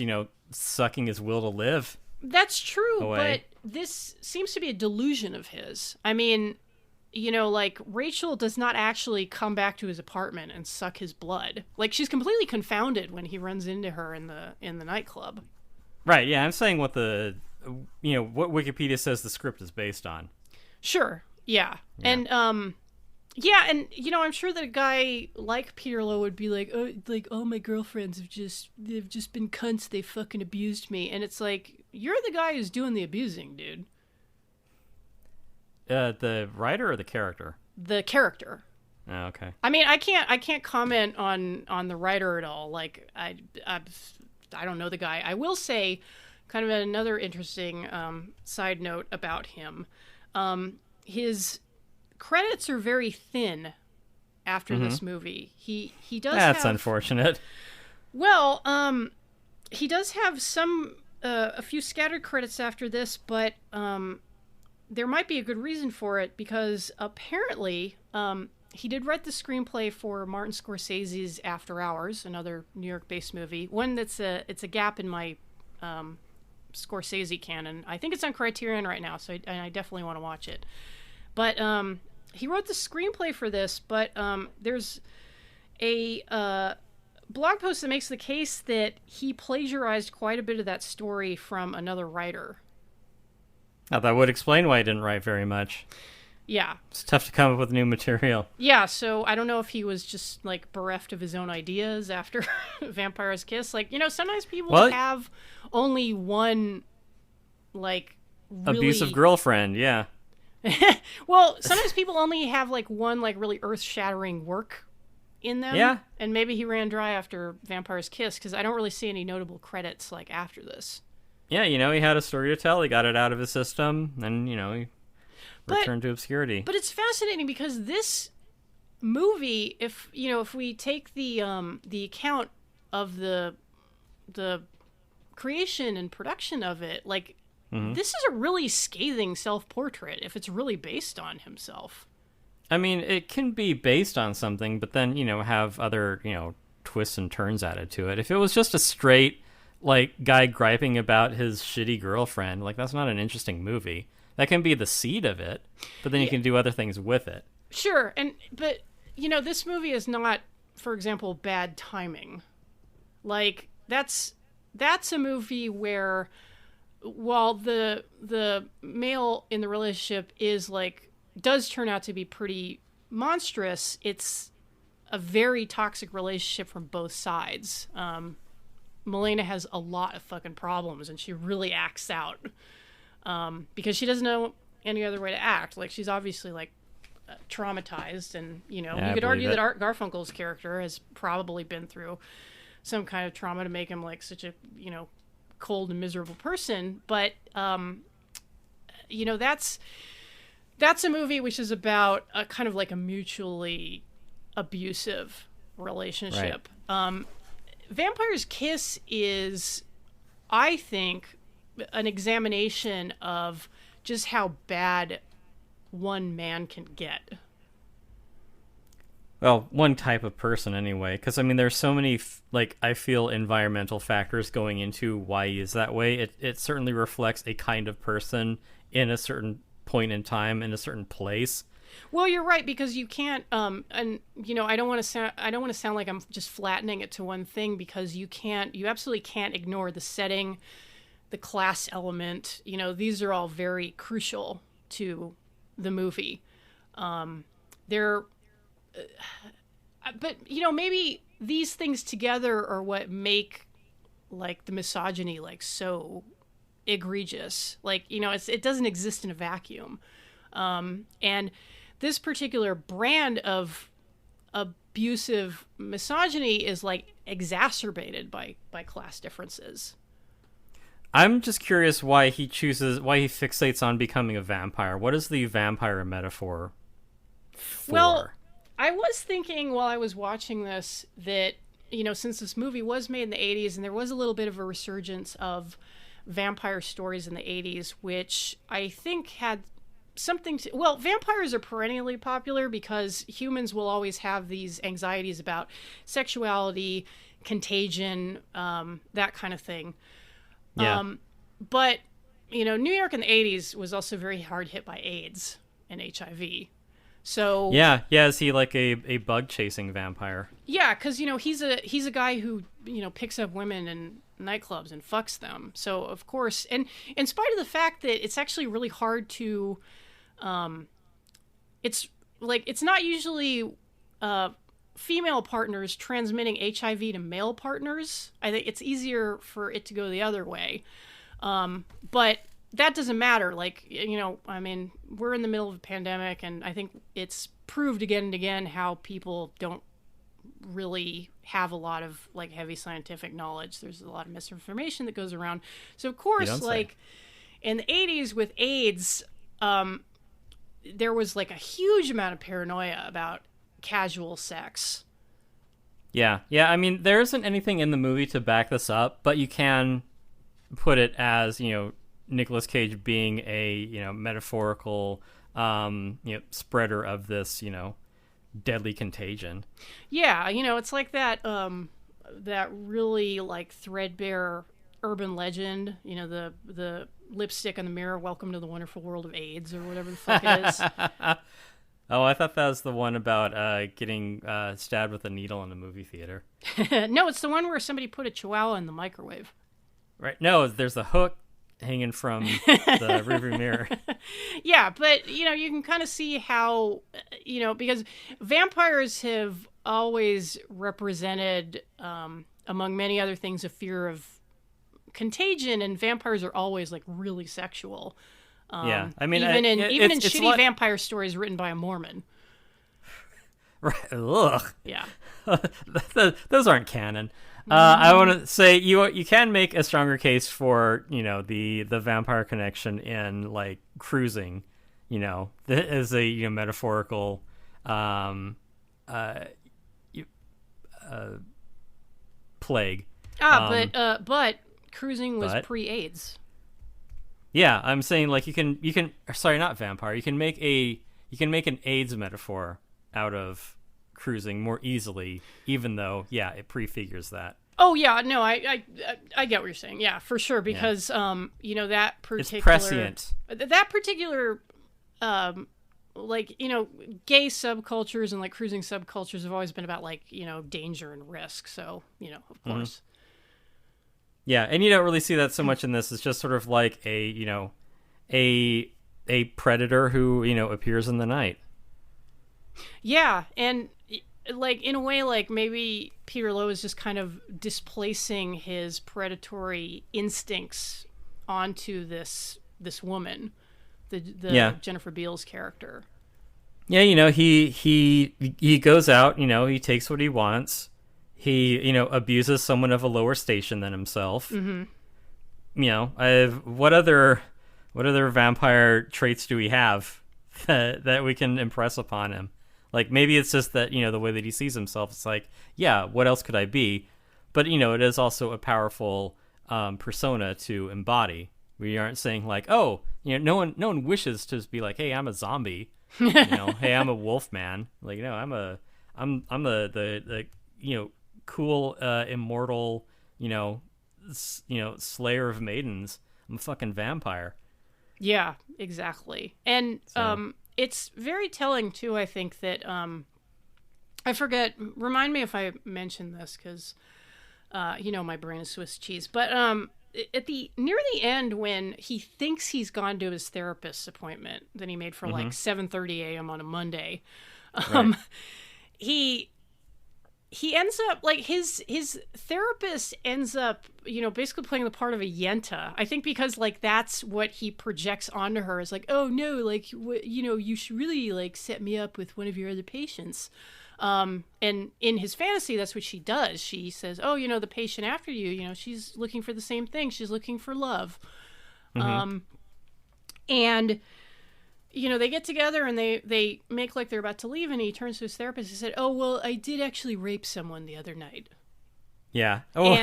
sucking his will to live. That's true, away. But this seems to be a delusion of his. I mean, like Rachel does not actually come back to his apartment and suck his blood. Like, she's completely confounded when he runs into her in the nightclub. Right. Yeah. I'm saying what what Wikipedia says the script is based on. Sure. Yeah. And, I'm sure that a guy like Peter Lowe would be like, oh, like all my girlfriends they've just been cunts. They fucking abused me. And it's like, you're the guy who's doing the abusing, dude. The writer or the character? The character. Oh, okay. I mean, I can't comment on the writer at all. Like, I don't know the guy. I will say, kind of another interesting side note about him. His credits are very thin after this movie. He does. That's unfortunate. Well, he does have a few scattered credits after this, but there might be a good reason for it, because apparently he did write the screenplay for Martin Scorsese's After Hours, another New York-based movie. One it's a gap in my Scorsese canon. I think it's on Criterion right now, so I definitely want to watch it. But he wrote the screenplay for this, but there's a blog post that makes the case that he plagiarized quite a bit of that story from another writer. Now, that would explain why he didn't write very much. Yeah. It's tough to come up with new material. Yeah, so I don't know if he was just, like, bereft of his own ideas after Vampire's Kiss. Like, sometimes people have only one, like, really... abusive girlfriend, yeah. Well, sometimes people only have, like, one, like, really earth-shattering work in them. Yeah. And maybe he ran dry after Vampire's Kiss, because I don't really see any notable credits, like, after this. Yeah, he had a story to tell. He got it out of his system, and, he returned to obscurity. But it's fascinating because this movie, if we take the account of the creation and production of it, like, this is a really scathing self-portrait if it's really based on himself. I mean, it can be based on something, but then, have other, twists and turns added to it. If it was just a straight, like, guy griping about his shitty girlfriend, like, that's not an interesting movie. That can be the seed of it, but then you can do other things with it. Sure, but this movie is not, for example, bad timing. Like, that's a movie where, while the male in the relationship does turn out to be pretty monstrous, it's a very toxic relationship from both sides. Milena has a lot of fucking problems, and she really acts out. Because she doesn't know any other way to act. Like, she's obviously, like, traumatized, and, you could argue that Art Garfunkel's character has probably been through some kind of trauma to make him, like, such a, cold and miserable person. But, that's a movie which is about a kind of like a mutually abusive relationship. Right. Vampire's Kiss is, I think, an examination of just how bad one man can get. Well, one type of person anyway, because I mean, there's so many I feel environmental factors going into why he is that way. It certainly reflects a kind of person in a certain point in time in a certain place. Well, you're right, because you can't and I don't want to sound like I'm just flattening it to one thing, because you absolutely can't ignore the setting, the class element. These are all very crucial to the movie. But maybe these things together are what make, like, the misogyny, like, so egregious. Like, it doesn't exist in a vacuum. And this particular brand of abusive misogyny is, like, exacerbated by class differences. I'm just curious why he fixates on becoming a vampire. What is the vampire metaphor for? Well, I was thinking while I was watching this that, since this movie was made in the 80s and there was a little bit of a resurgence of vampire stories in the 80s, which I think had something to... Well, vampires are perennially popular because humans will always have these anxieties about sexuality, contagion, that kind of thing. Yeah. But, New York in the 80s was also very hard hit by AIDS and HIV. So yeah, is he like a bug chasing vampire? Yeah, because he's a guy who picks up women in nightclubs and fucks them. So of course, and in spite of the fact that it's actually really hard to, it's not usually female partners transmitting HIV to male partners. I think it's easier for it to go the other way. But that doesn't matter. Like, I mean, we're in the middle of a pandemic, and I think it's proved again and again how people don't really have a lot of like heavy scientific knowledge. There's a lot of misinformation that goes around. So of course, like in the 80s with AIDS, there was like a huge amount of paranoia about casual sex. Yeah. I mean, there isn't anything in the movie to back this up, but you can put it as, Nicolas Cage being a, metaphorical, spreader of this, deadly contagion. Yeah, it's like that that really like threadbare urban legend, the lipstick on the mirror, welcome to the wonderful world of AIDS, or whatever the fuck it is. Oh, I thought that was the one about getting stabbed with a needle in a movie theater. No, it's the one where somebody put a chihuahua in the microwave. Right. No, there's a hook hanging from the rearview mirror. Yeah, but, you can kind of see how, because vampires have always represented, among many other things, a fear of contagion, and vampires are always, like, really sexual. Yeah, I mean, even in shitty vampire stories written by a Mormon. Right. Ugh. Yeah. Those aren't canon. I want to say you can make a stronger case for the vampire connection in like Cruising, as a metaphorical plague. But Cruising was pre-AIDS. Yeah, I'm saying like you can sorry, not vampire. You can make an AIDS metaphor out of Cruising more easily, even though it prefigures that. Oh yeah, no, I get what you're saying. Yeah, for sure, because that particular it's prescient. That particular like gay subcultures and like cruising subcultures have always been about like danger and risk. So of course. Mm-hmm. Yeah, and you don't really see that so much in this. It's just sort of like a predator who appears in the night. Yeah, and like in a way, like maybe Peter Lowe is just kind of displacing his predatory instincts onto this woman, the Jennifer Beals character. Yeah, he goes out. He takes what he wants. He abuses someone of a lower station than himself. Mm-hmm. What other vampire traits do we have that we can impress upon him? Like, maybe it's just that, the way that he sees himself, it's like, yeah, what else could I be? But, it is also a powerful persona to embody. We aren't saying like, oh, no one wishes to be like, hey, I'm a zombie. Hey, I'm a wolf man. Like, I'm the cool, immortal, slayer of maidens. I'm a fucking vampire. Yeah, exactly. And, it's very telling, too, I think, that, I forget, remind me if I mentioned this, because, my brain is Swiss cheese, but near the end, when he thinks he's gone to his therapist's appointment that he made for, like, 7:30 a.m. on a Monday, right. He ends up, like, his therapist ends up, basically playing the part of a Yenta. I think because, like, that's what he projects onto her is like, oh, no, like, you should really, like, set me up with one of your other patients. And in his fantasy, that's what she does. She says, oh, the patient after you, she's looking for the same thing. She's looking for love. Mm-hmm. And... they get together and they make like they're about to leave, and he turns to his therapist and said, oh, well, I did actually rape someone the other night. Yeah. Oh,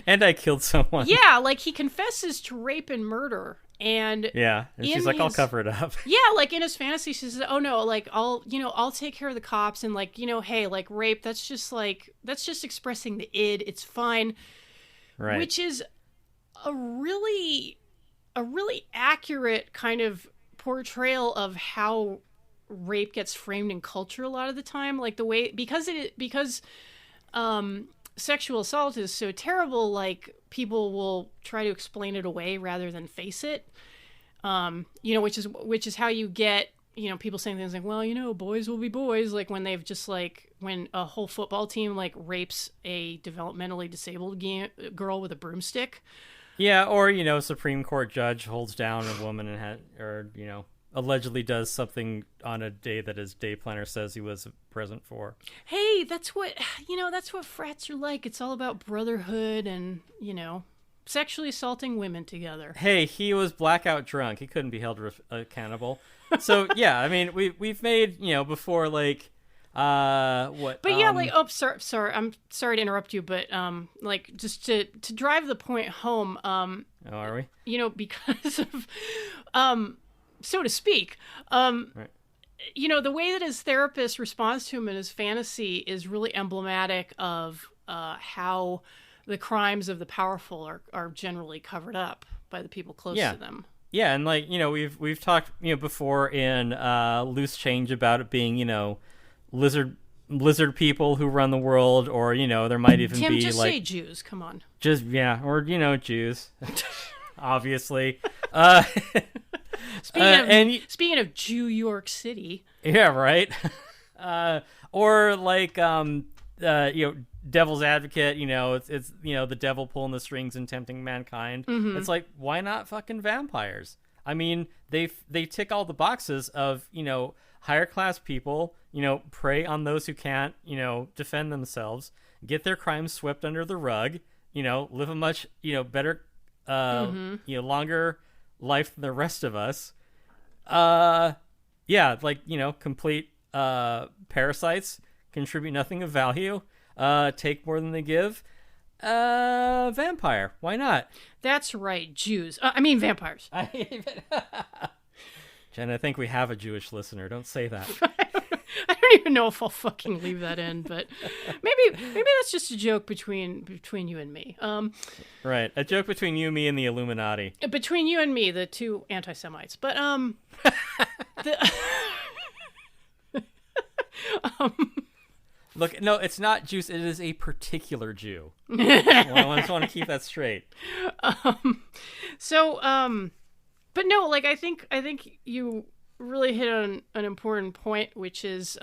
and I killed someone. Yeah, like he confesses to rape and murder. And yeah, and she's like, I'll cover it up. Yeah, like in his fantasy, she says, oh no, like I'll take care of the cops, and like, hey, like rape, that's just expressing the id. It's fine. Right. Which is a really accurate kind of portrayal of how rape gets framed in culture a lot of the time, like the way because sexual assault is so terrible, like people will try to explain it away rather than face it, which is how you get people saying things like, well, boys will be boys, like when they've just like when a whole football team like rapes a developmentally disabled girl with a broomstick. Yeah, or, Supreme Court judge holds down a woman or allegedly does something on a day that his day planner says he was present for. Hey, that's what frats are like. It's all about brotherhood and, sexually assaulting women together. Hey, he was blackout drunk. He couldn't be held accountable. So, yeah, I mean, we've made, before, like, what? But yeah, sorry, I'm sorry to interrupt you, but just to drive the point home, are we? Because of, so to speak, Right. The way that his therapist responds to him in his fantasy is really emblematic of how the crimes of the powerful are generally covered up by the people close to them. Yeah, and we've talked before in Loose Change about it being lizard people who run the world, or there might even Tim, be just like say Jews. Come on. Just or Jews, obviously. Speaking of Jew York City. Yeah, right. Or like Devil's Advocate. It's the devil pulling the strings and tempting mankind. Mm-hmm. It's like, why not fucking vampires? I mean, they tick all the boxes of higher class people. Prey on those who can't defend themselves, get their crimes swept under the rug. Live a much better longer life than the rest of us. Complete parasites, contribute nothing of value, take more than they give. Vampire, why not? That's right, Jews. I mean vampires. Jen, I think we have a Jewish listener. Don't say that. I don't even know if I'll fucking leave that in, but maybe that's just a joke between you and me. Right, a joke between you, me, and the Illuminati. Between you and me, the two anti-Semites. But Look, no, it's not Jews. It is a particular Jew. I just want to keep that straight. But no, like I think you really hit on an important point, which is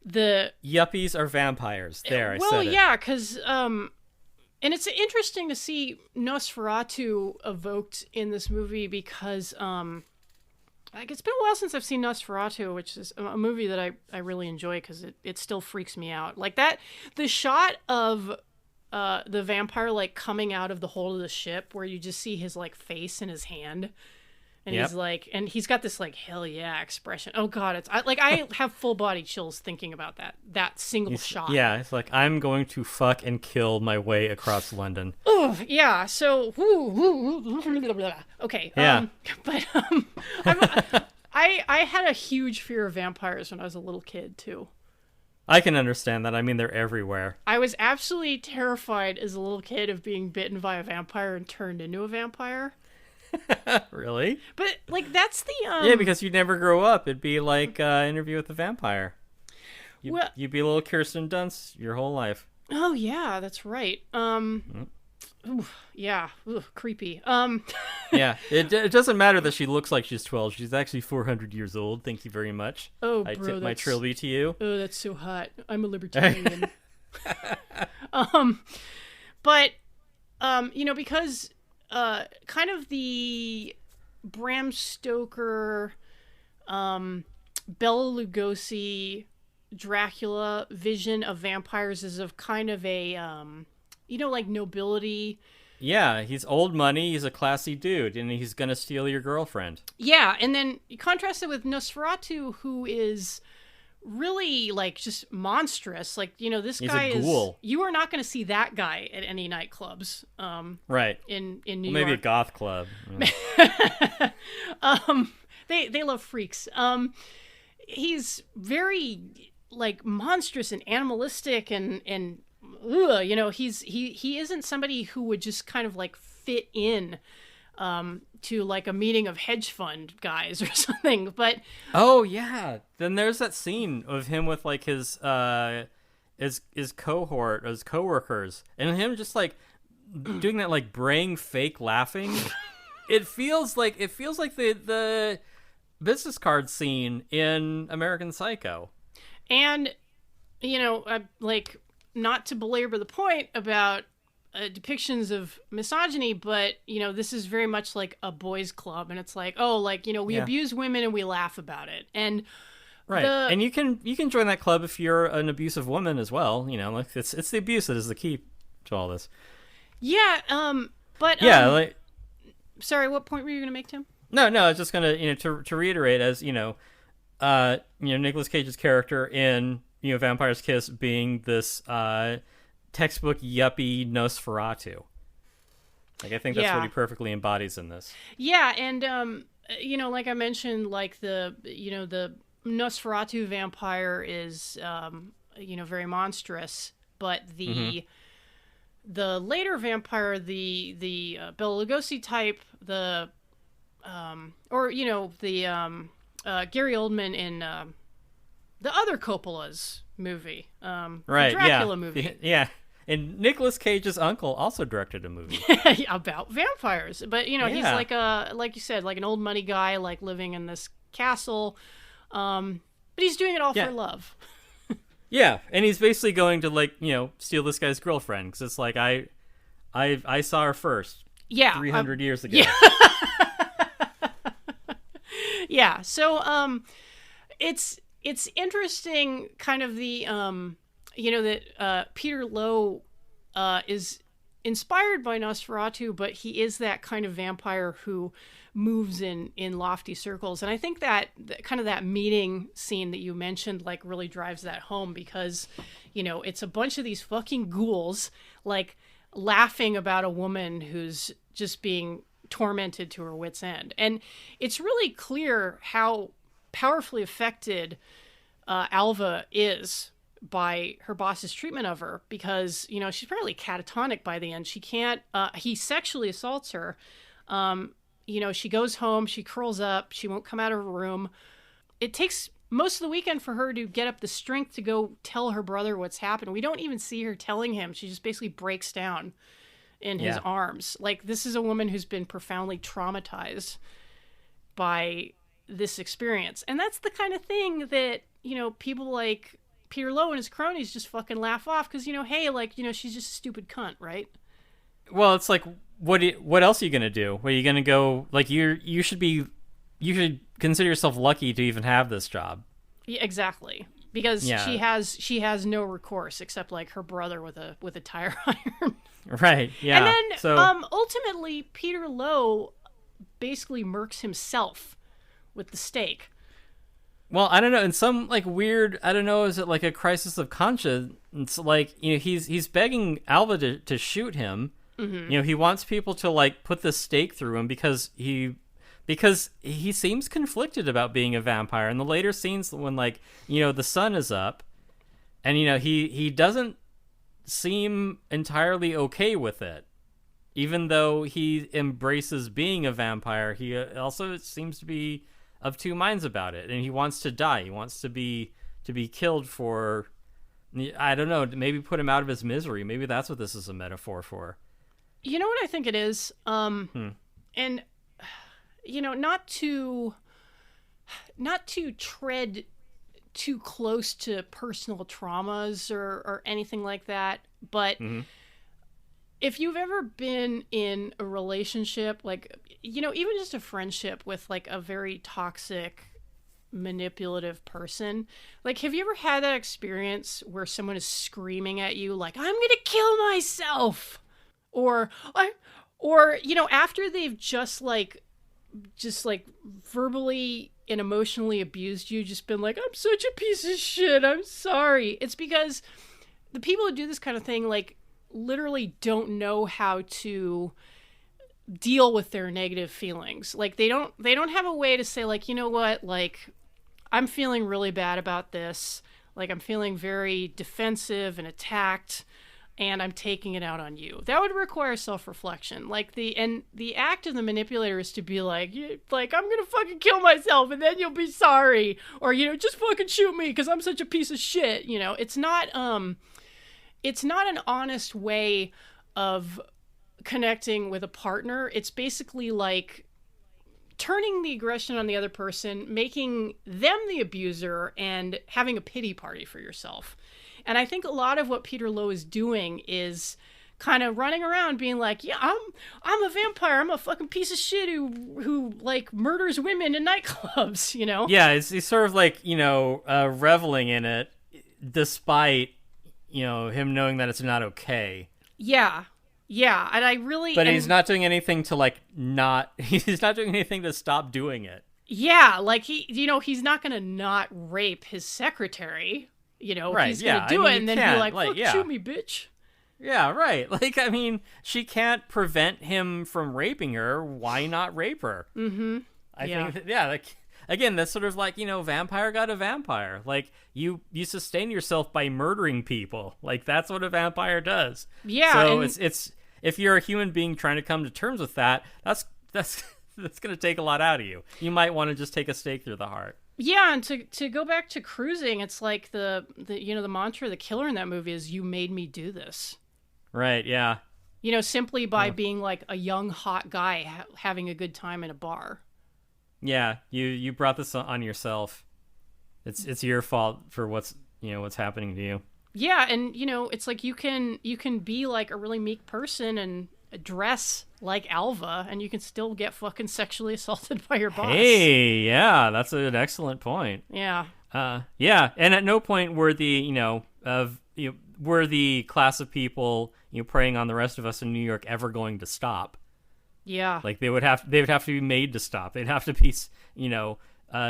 the yuppies are vampires. There, I said it. Well, yeah, because and it's interesting to see Nosferatu evoked in this movie because it's been a while since I've seen Nosferatu, which is a movie that I really enjoy because it still freaks me out. Like that, the shot of the vampire like coming out of the hold of the ship where you just see his like face in his hand. And he's like, and he's got this like hell yeah expression. Oh god, I have full body chills thinking about that single shot. Yeah, it's like I'm going to fuck and kill my way across London. Oh yeah, so okay. Yeah. I had a huge fear of vampires when I was a little kid too. I can understand that. I mean, they're everywhere. I was absolutely terrified as a little kid of being bitten by a vampire and turned into a vampire. Really? But like that's the yeah, because you'd never grow up. It'd be like Interview with the Vampire. You'd be a little Kirsten Dunst your whole life. Oh yeah, that's right. Ooh, yeah, creepy. Yeah, it doesn't matter that she looks like she's 12. She's actually 400 years old. Thank you very much. Oh, I bro, tip my trilby to you. Oh, that's so hot. I'm a libertarian. But because kind of the Bram Stoker, Bela Lugosi, Dracula vision of vampires is of kind of a like nobility. Yeah, he's old money, he's a classy dude, and he's gonna steal your girlfriend. Yeah, and then you contrast it with Nosferatu, who is really like just monstrous. Like, this he's guy a ghoul. You are not going to see that guy at any nightclubs. Right. In New Maybe York. a goth club. They love freaks. He's very like monstrous and animalistic and he isn't somebody who would just kind of like fit in to like a meeting of hedge fund guys or something. But oh yeah, then there's that scene of him with like his cohort, his coworkers, and him just like doing that like braying fake laughing. It feels like the business card scene in American Psycho. And like, not to belabor the point about depictions of misogyny, but, you know, this is very much like a boys' club, and it's like, oh, like, you know, we abuse women and we laugh about it. And right. And you can join that club if you're an abusive woman as well. You know, like it's the abuse that is the key to all this. Yeah. But like, sorry, what point were you going to make, Tim? No, I was just gonna, you know, to reiterate, as Nicolas Cage's character in, you know, Vampire's Kiss being this textbook yuppie Nosferatu. Like, I think that's what he perfectly embodies in this. Yeah, and you know, like I mentioned, like the Nosferatu vampire is you know, very monstrous, but the later vampire, the Bela Lugosi type, or, you know, the Gary Oldman in the other Coppola's movie, the Dracula movie. Yeah. And Nicolas Cage's uncle also directed a movie about vampires. But, you know, he's like like you said, like an old money guy, like living in this castle. But he's doing it all for love. Yeah. And he's basically going to, like, you know, steal this guy's girlfriend. Because it's like, I saw her first. Yeah. 300 years ago. Yeah. Yeah. So, it's interesting, kind of the, you know, that Peter Lowe is inspired by Nosferatu, but he is that kind of vampire who moves in lofty circles. And I think that kind of that meeting scene that you mentioned, like, really drives that home, because, you know, it's a bunch of these fucking ghouls, like, laughing about a woman who's just being tormented to her wit's end. And it's really clear how powerfully affected Alva is by her boss's treatment of her, because, you know, she's probably catatonic by the end. She can't, he sexually assaults her. You know, she goes home, she curls up, she won't come out of her room. It takes most of the weekend for her to get up the strength to go tell her brother what's happened. We don't even see her telling him. She just basically breaks down in his arms. Like, this is a woman who's been profoundly traumatized by this experience. And that's the kind of thing that, you know, people like Peter Lowe and his cronies just fucking laugh off, because, you know, hey, like, you know, she's just a stupid cunt, right? Well, it's like, what else are you gonna do? Are you gonna go, like, you should consider yourself lucky to even have this job. Yeah, exactly. Because she has no recourse except, like, her brother with a tire iron. Right. Yeah. And then ultimately Peter Lowe basically murks himself with the stake. Well, I don't know. In some, like, weird, I don't know, is it like a crisis of conscience? It's like, you know, he's begging Alva to shoot him. Mm-hmm. You know, he wants people to, like, put the stake through him because he seems conflicted about being a vampire. In the later scenes, when, like, you know, the sun is up, and, you know, he doesn't seem entirely okay with it. Even though he embraces being a vampire, he also seems to be of two minds about it, and he wants to die. He wants to be killed for, I don't know, maybe put him out of his misery. Maybe that's what this is a metaphor for. You know what I think it is? And, you know, not to tread too close to personal traumas or anything like that, but if you've ever been in a relationship, like, you know, even just a friendship with, like, a very toxic, manipulative person, like, have you ever had that experience where someone is screaming at you, like, I'm gonna kill myself, or you know, after they've just verbally and emotionally abused you, just been like, I'm such a piece of shit, I'm sorry. It's because the people who do this kind of thing, like, literally don't know how to deal with their negative feelings. Like, they don't have a way to say, like, you know what, like, I'm feeling really bad about this. Like, I'm feeling very defensive and attacked, and I'm taking it out on you. That would require self-reflection. Like, the act of the manipulator is to be like, I'm gonna fucking kill myself, and then you'll be sorry, or, you know, just fucking shoot me because I'm such a piece of shit. You know, it's not an honest way of connecting with a partner. It's basically like turning the aggression on the other person, making them the abuser, and having a pity party for yourself. And I think a lot of what Peter Lowe is doing is kind of running around being like, yeah, I'm a vampire. I'm a fucking piece of shit who like murders women in nightclubs, you know? Yeah, he's sort of like, reveling in it despite, him knowing that it's not okay. Yeah. Yeah, and I really... But he's not doing anything to, like, he's not doing anything to stop doing it. Yeah, like, he's not gonna not rape his secretary. Right, he's gonna do it and then be like, fuck, shoot me, bitch. Yeah, right. Like, I mean, she can't prevent him from raping her. Why not rape her? Mm-hmm. I think, like... Again, that's sort of like, vampire got a vampire. Like, you sustain yourself by murdering people. Like, that's what a vampire does. Yeah. So it's if you're a human being trying to come to terms with that, that's going to take a lot out of you. You might want to just take a stake through the heart. Yeah, and to go back to cruising, it's like the mantra of the killer in that movie is, you made me do this. Right, yeah. Simply by being like a young, hot guy having a good time in a bar. Yeah, you brought this on yourself. It's your fault for what's happening to you. Yeah, and it's like you can be like a really meek person and dress like Alva, and you can still get fucking sexually assaulted by your boss. Hey, yeah, that's an excellent point. Yeah. Yeah, and at no point were the were the class of people preying on the rest of us in New York ever going to stop. Yeah. Like they would have to be made to stop. They'd have to be,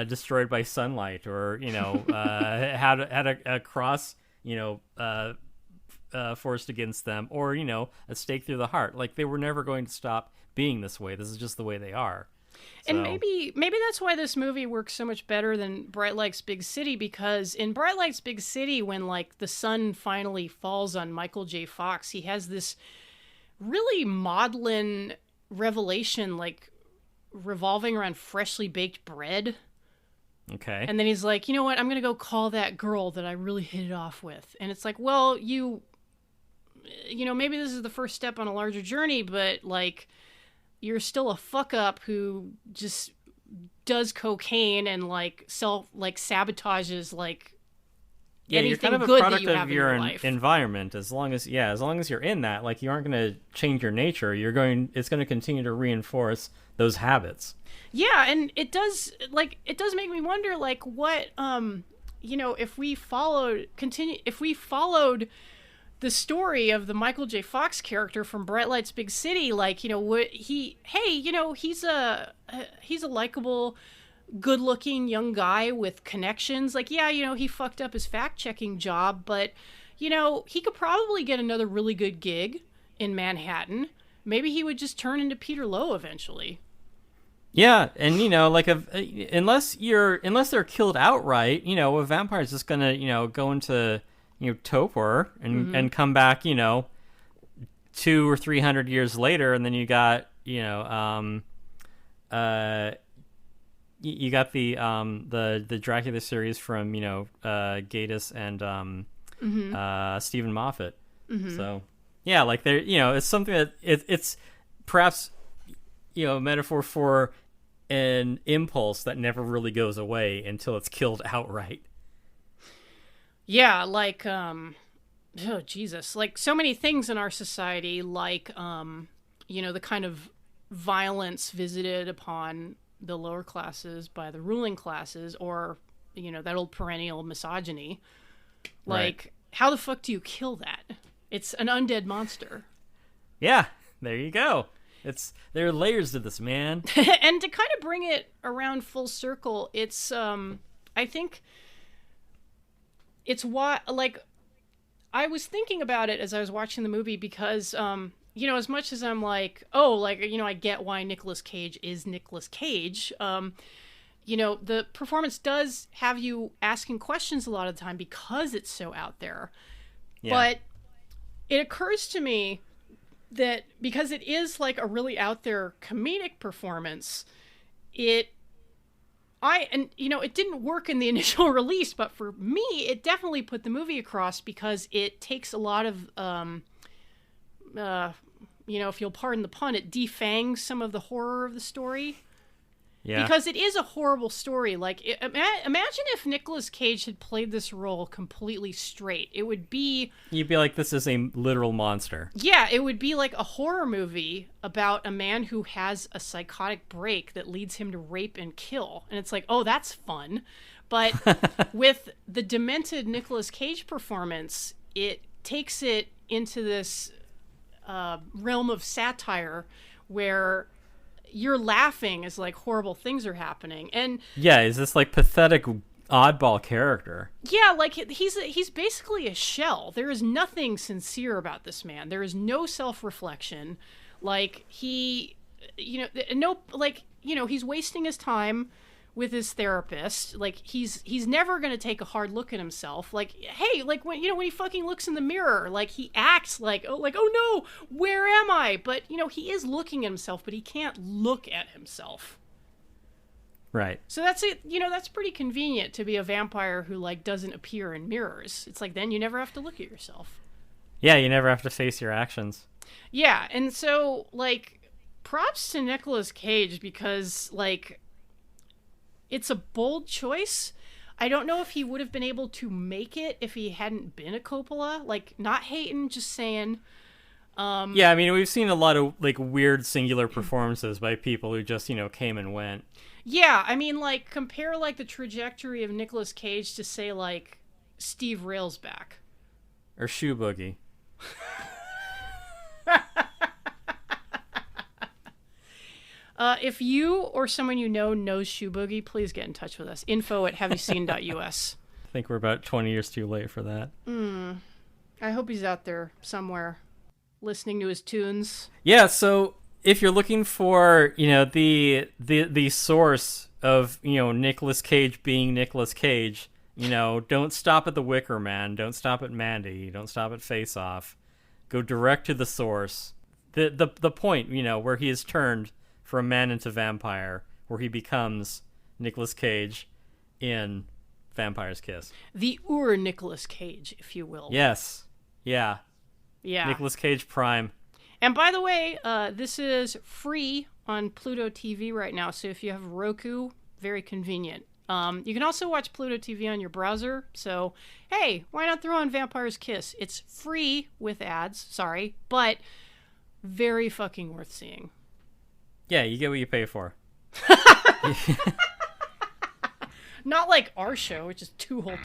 destroyed by sunlight, or had a cross, forced against them, or a stake through the heart. Like they were never going to stop being this way. This is just the way they are. And maybe that's why this movie works so much better than Bright Lights Big City, because in Bright Lights Big City, when like the sun finally falls on Michael J. Fox, he has this really maudlin revelation, like revolving around freshly baked bread. Okay. And then he's like, you know what, I'm gonna go call that girl that I really hit it off with. And it's like, well, maybe this is the first step on a larger journey, but like you're still a fuck up who just does cocaine and like sabotages like anything you're kind of a good product that you have of your in your life. environment. As long as you're in that, like you aren't going to change your nature. It's going to continue to reinforce those habits. Yeah, and it does make me wonder, like, what if we followed the story of the Michael J. Fox character from Bright Lights Big City, like, he's a likable, good-looking young guy with connections. Like, yeah, he fucked up his fact-checking job, but he could probably get another really good gig in Manhattan. Maybe he would just turn into Peter Lowe eventually. Yeah, and unless they're killed outright, a vampire is just gonna go into torpor and come back 200 or 300 years later, and then you got you got the Dracula series from Gatiss and Stephen Moffat. Mm-hmm. So yeah, like there it's something that it's perhaps a metaphor for an impulse that never really goes away until it's killed outright. Yeah, like oh Jesus, like so many things in our society, like the kind of violence visited upon the lower classes by the ruling classes, or that old perennial misogyny. Like, right. How the fuck do you kill that? It's an undead monster. Yeah, there you go. There are layers to this, man. And to kind of bring it around full circle, it's I think it's why, like, I was thinking about it as I was watching the movie, because as much as I'm like, I get why Nicolas Cage is Nicolas Cage, the performance does have you asking questions a lot of the time because it's so out there. Yeah. But it occurs to me that because it is like a really out there comedic performance, it didn't work in the initial release, but for me, it definitely put the movie across, because it takes a lot of, if you'll pardon the pun, it defangs some of the horror of the story. Yeah. Because it is a horrible story. Like, imagine if Nicolas Cage had played this role completely straight. It would be... You'd be like, this is a literal monster. Yeah, it would be like a horror movie about a man who has a psychotic break that leads him to rape and kill. And it's like, oh, that's fun. But with the demented Nicolas Cage performance, it takes it into this realm of satire where... you're laughing as like horrible things are happening. And yeah, is this like pathetic oddball character? Yeah, like he's basically a shell. There is nothing sincere about this man. There is no self-reflection. Like he's wasting his time with his therapist. Like he's never going to take a hard look at himself. Like, hey, like when he fucking looks in the mirror, like he acts like oh no, where am I? But he is looking at himself, but he can't look at himself. Right. So that's it. That's pretty convenient to be a vampire who like doesn't appear in mirrors. It's like then you never have to look at yourself. Yeah, you never have to face your actions. Yeah, and so like props to Nicolas Cage because like it's a bold choice. I don't know if he would have been able to make it if he hadn't been a Coppola. Like, not hating, just saying. Yeah, I mean, we've seen a lot of like weird singular performances by people who just, came and went. Yeah, I mean, like, compare like the trajectory of Nicolas Cage to say like Steve Railsback. Or Shoe Boogie. If you or someone knows Shoe Boogie, please get in touch with us. info@haveyouseen.us. I think we're about 20 years too late for that. I hope he's out there somewhere listening to his tunes. Yeah, so if you're looking for, the source of, Nicolas Cage being Nicolas Cage, don't stop at The Wicker Man, don't stop at Mandy, don't stop at Face Off. Go direct to the source. The point, where he is turned from man into vampire, where he becomes Nicolas Cage in Vampire's Kiss. The Nicolas Cage, if you will. Yes. Yeah. Yeah. Nicolas Cage Prime. And by the way, this is free on Pluto TV right now, so if you have Roku, very convenient. You can also watch Pluto TV on your browser, so hey, why not throw on Vampire's Kiss? It's free with ads, but very fucking worth seeing. Yeah, you get what you pay for. Not like our show, which is $2 whole.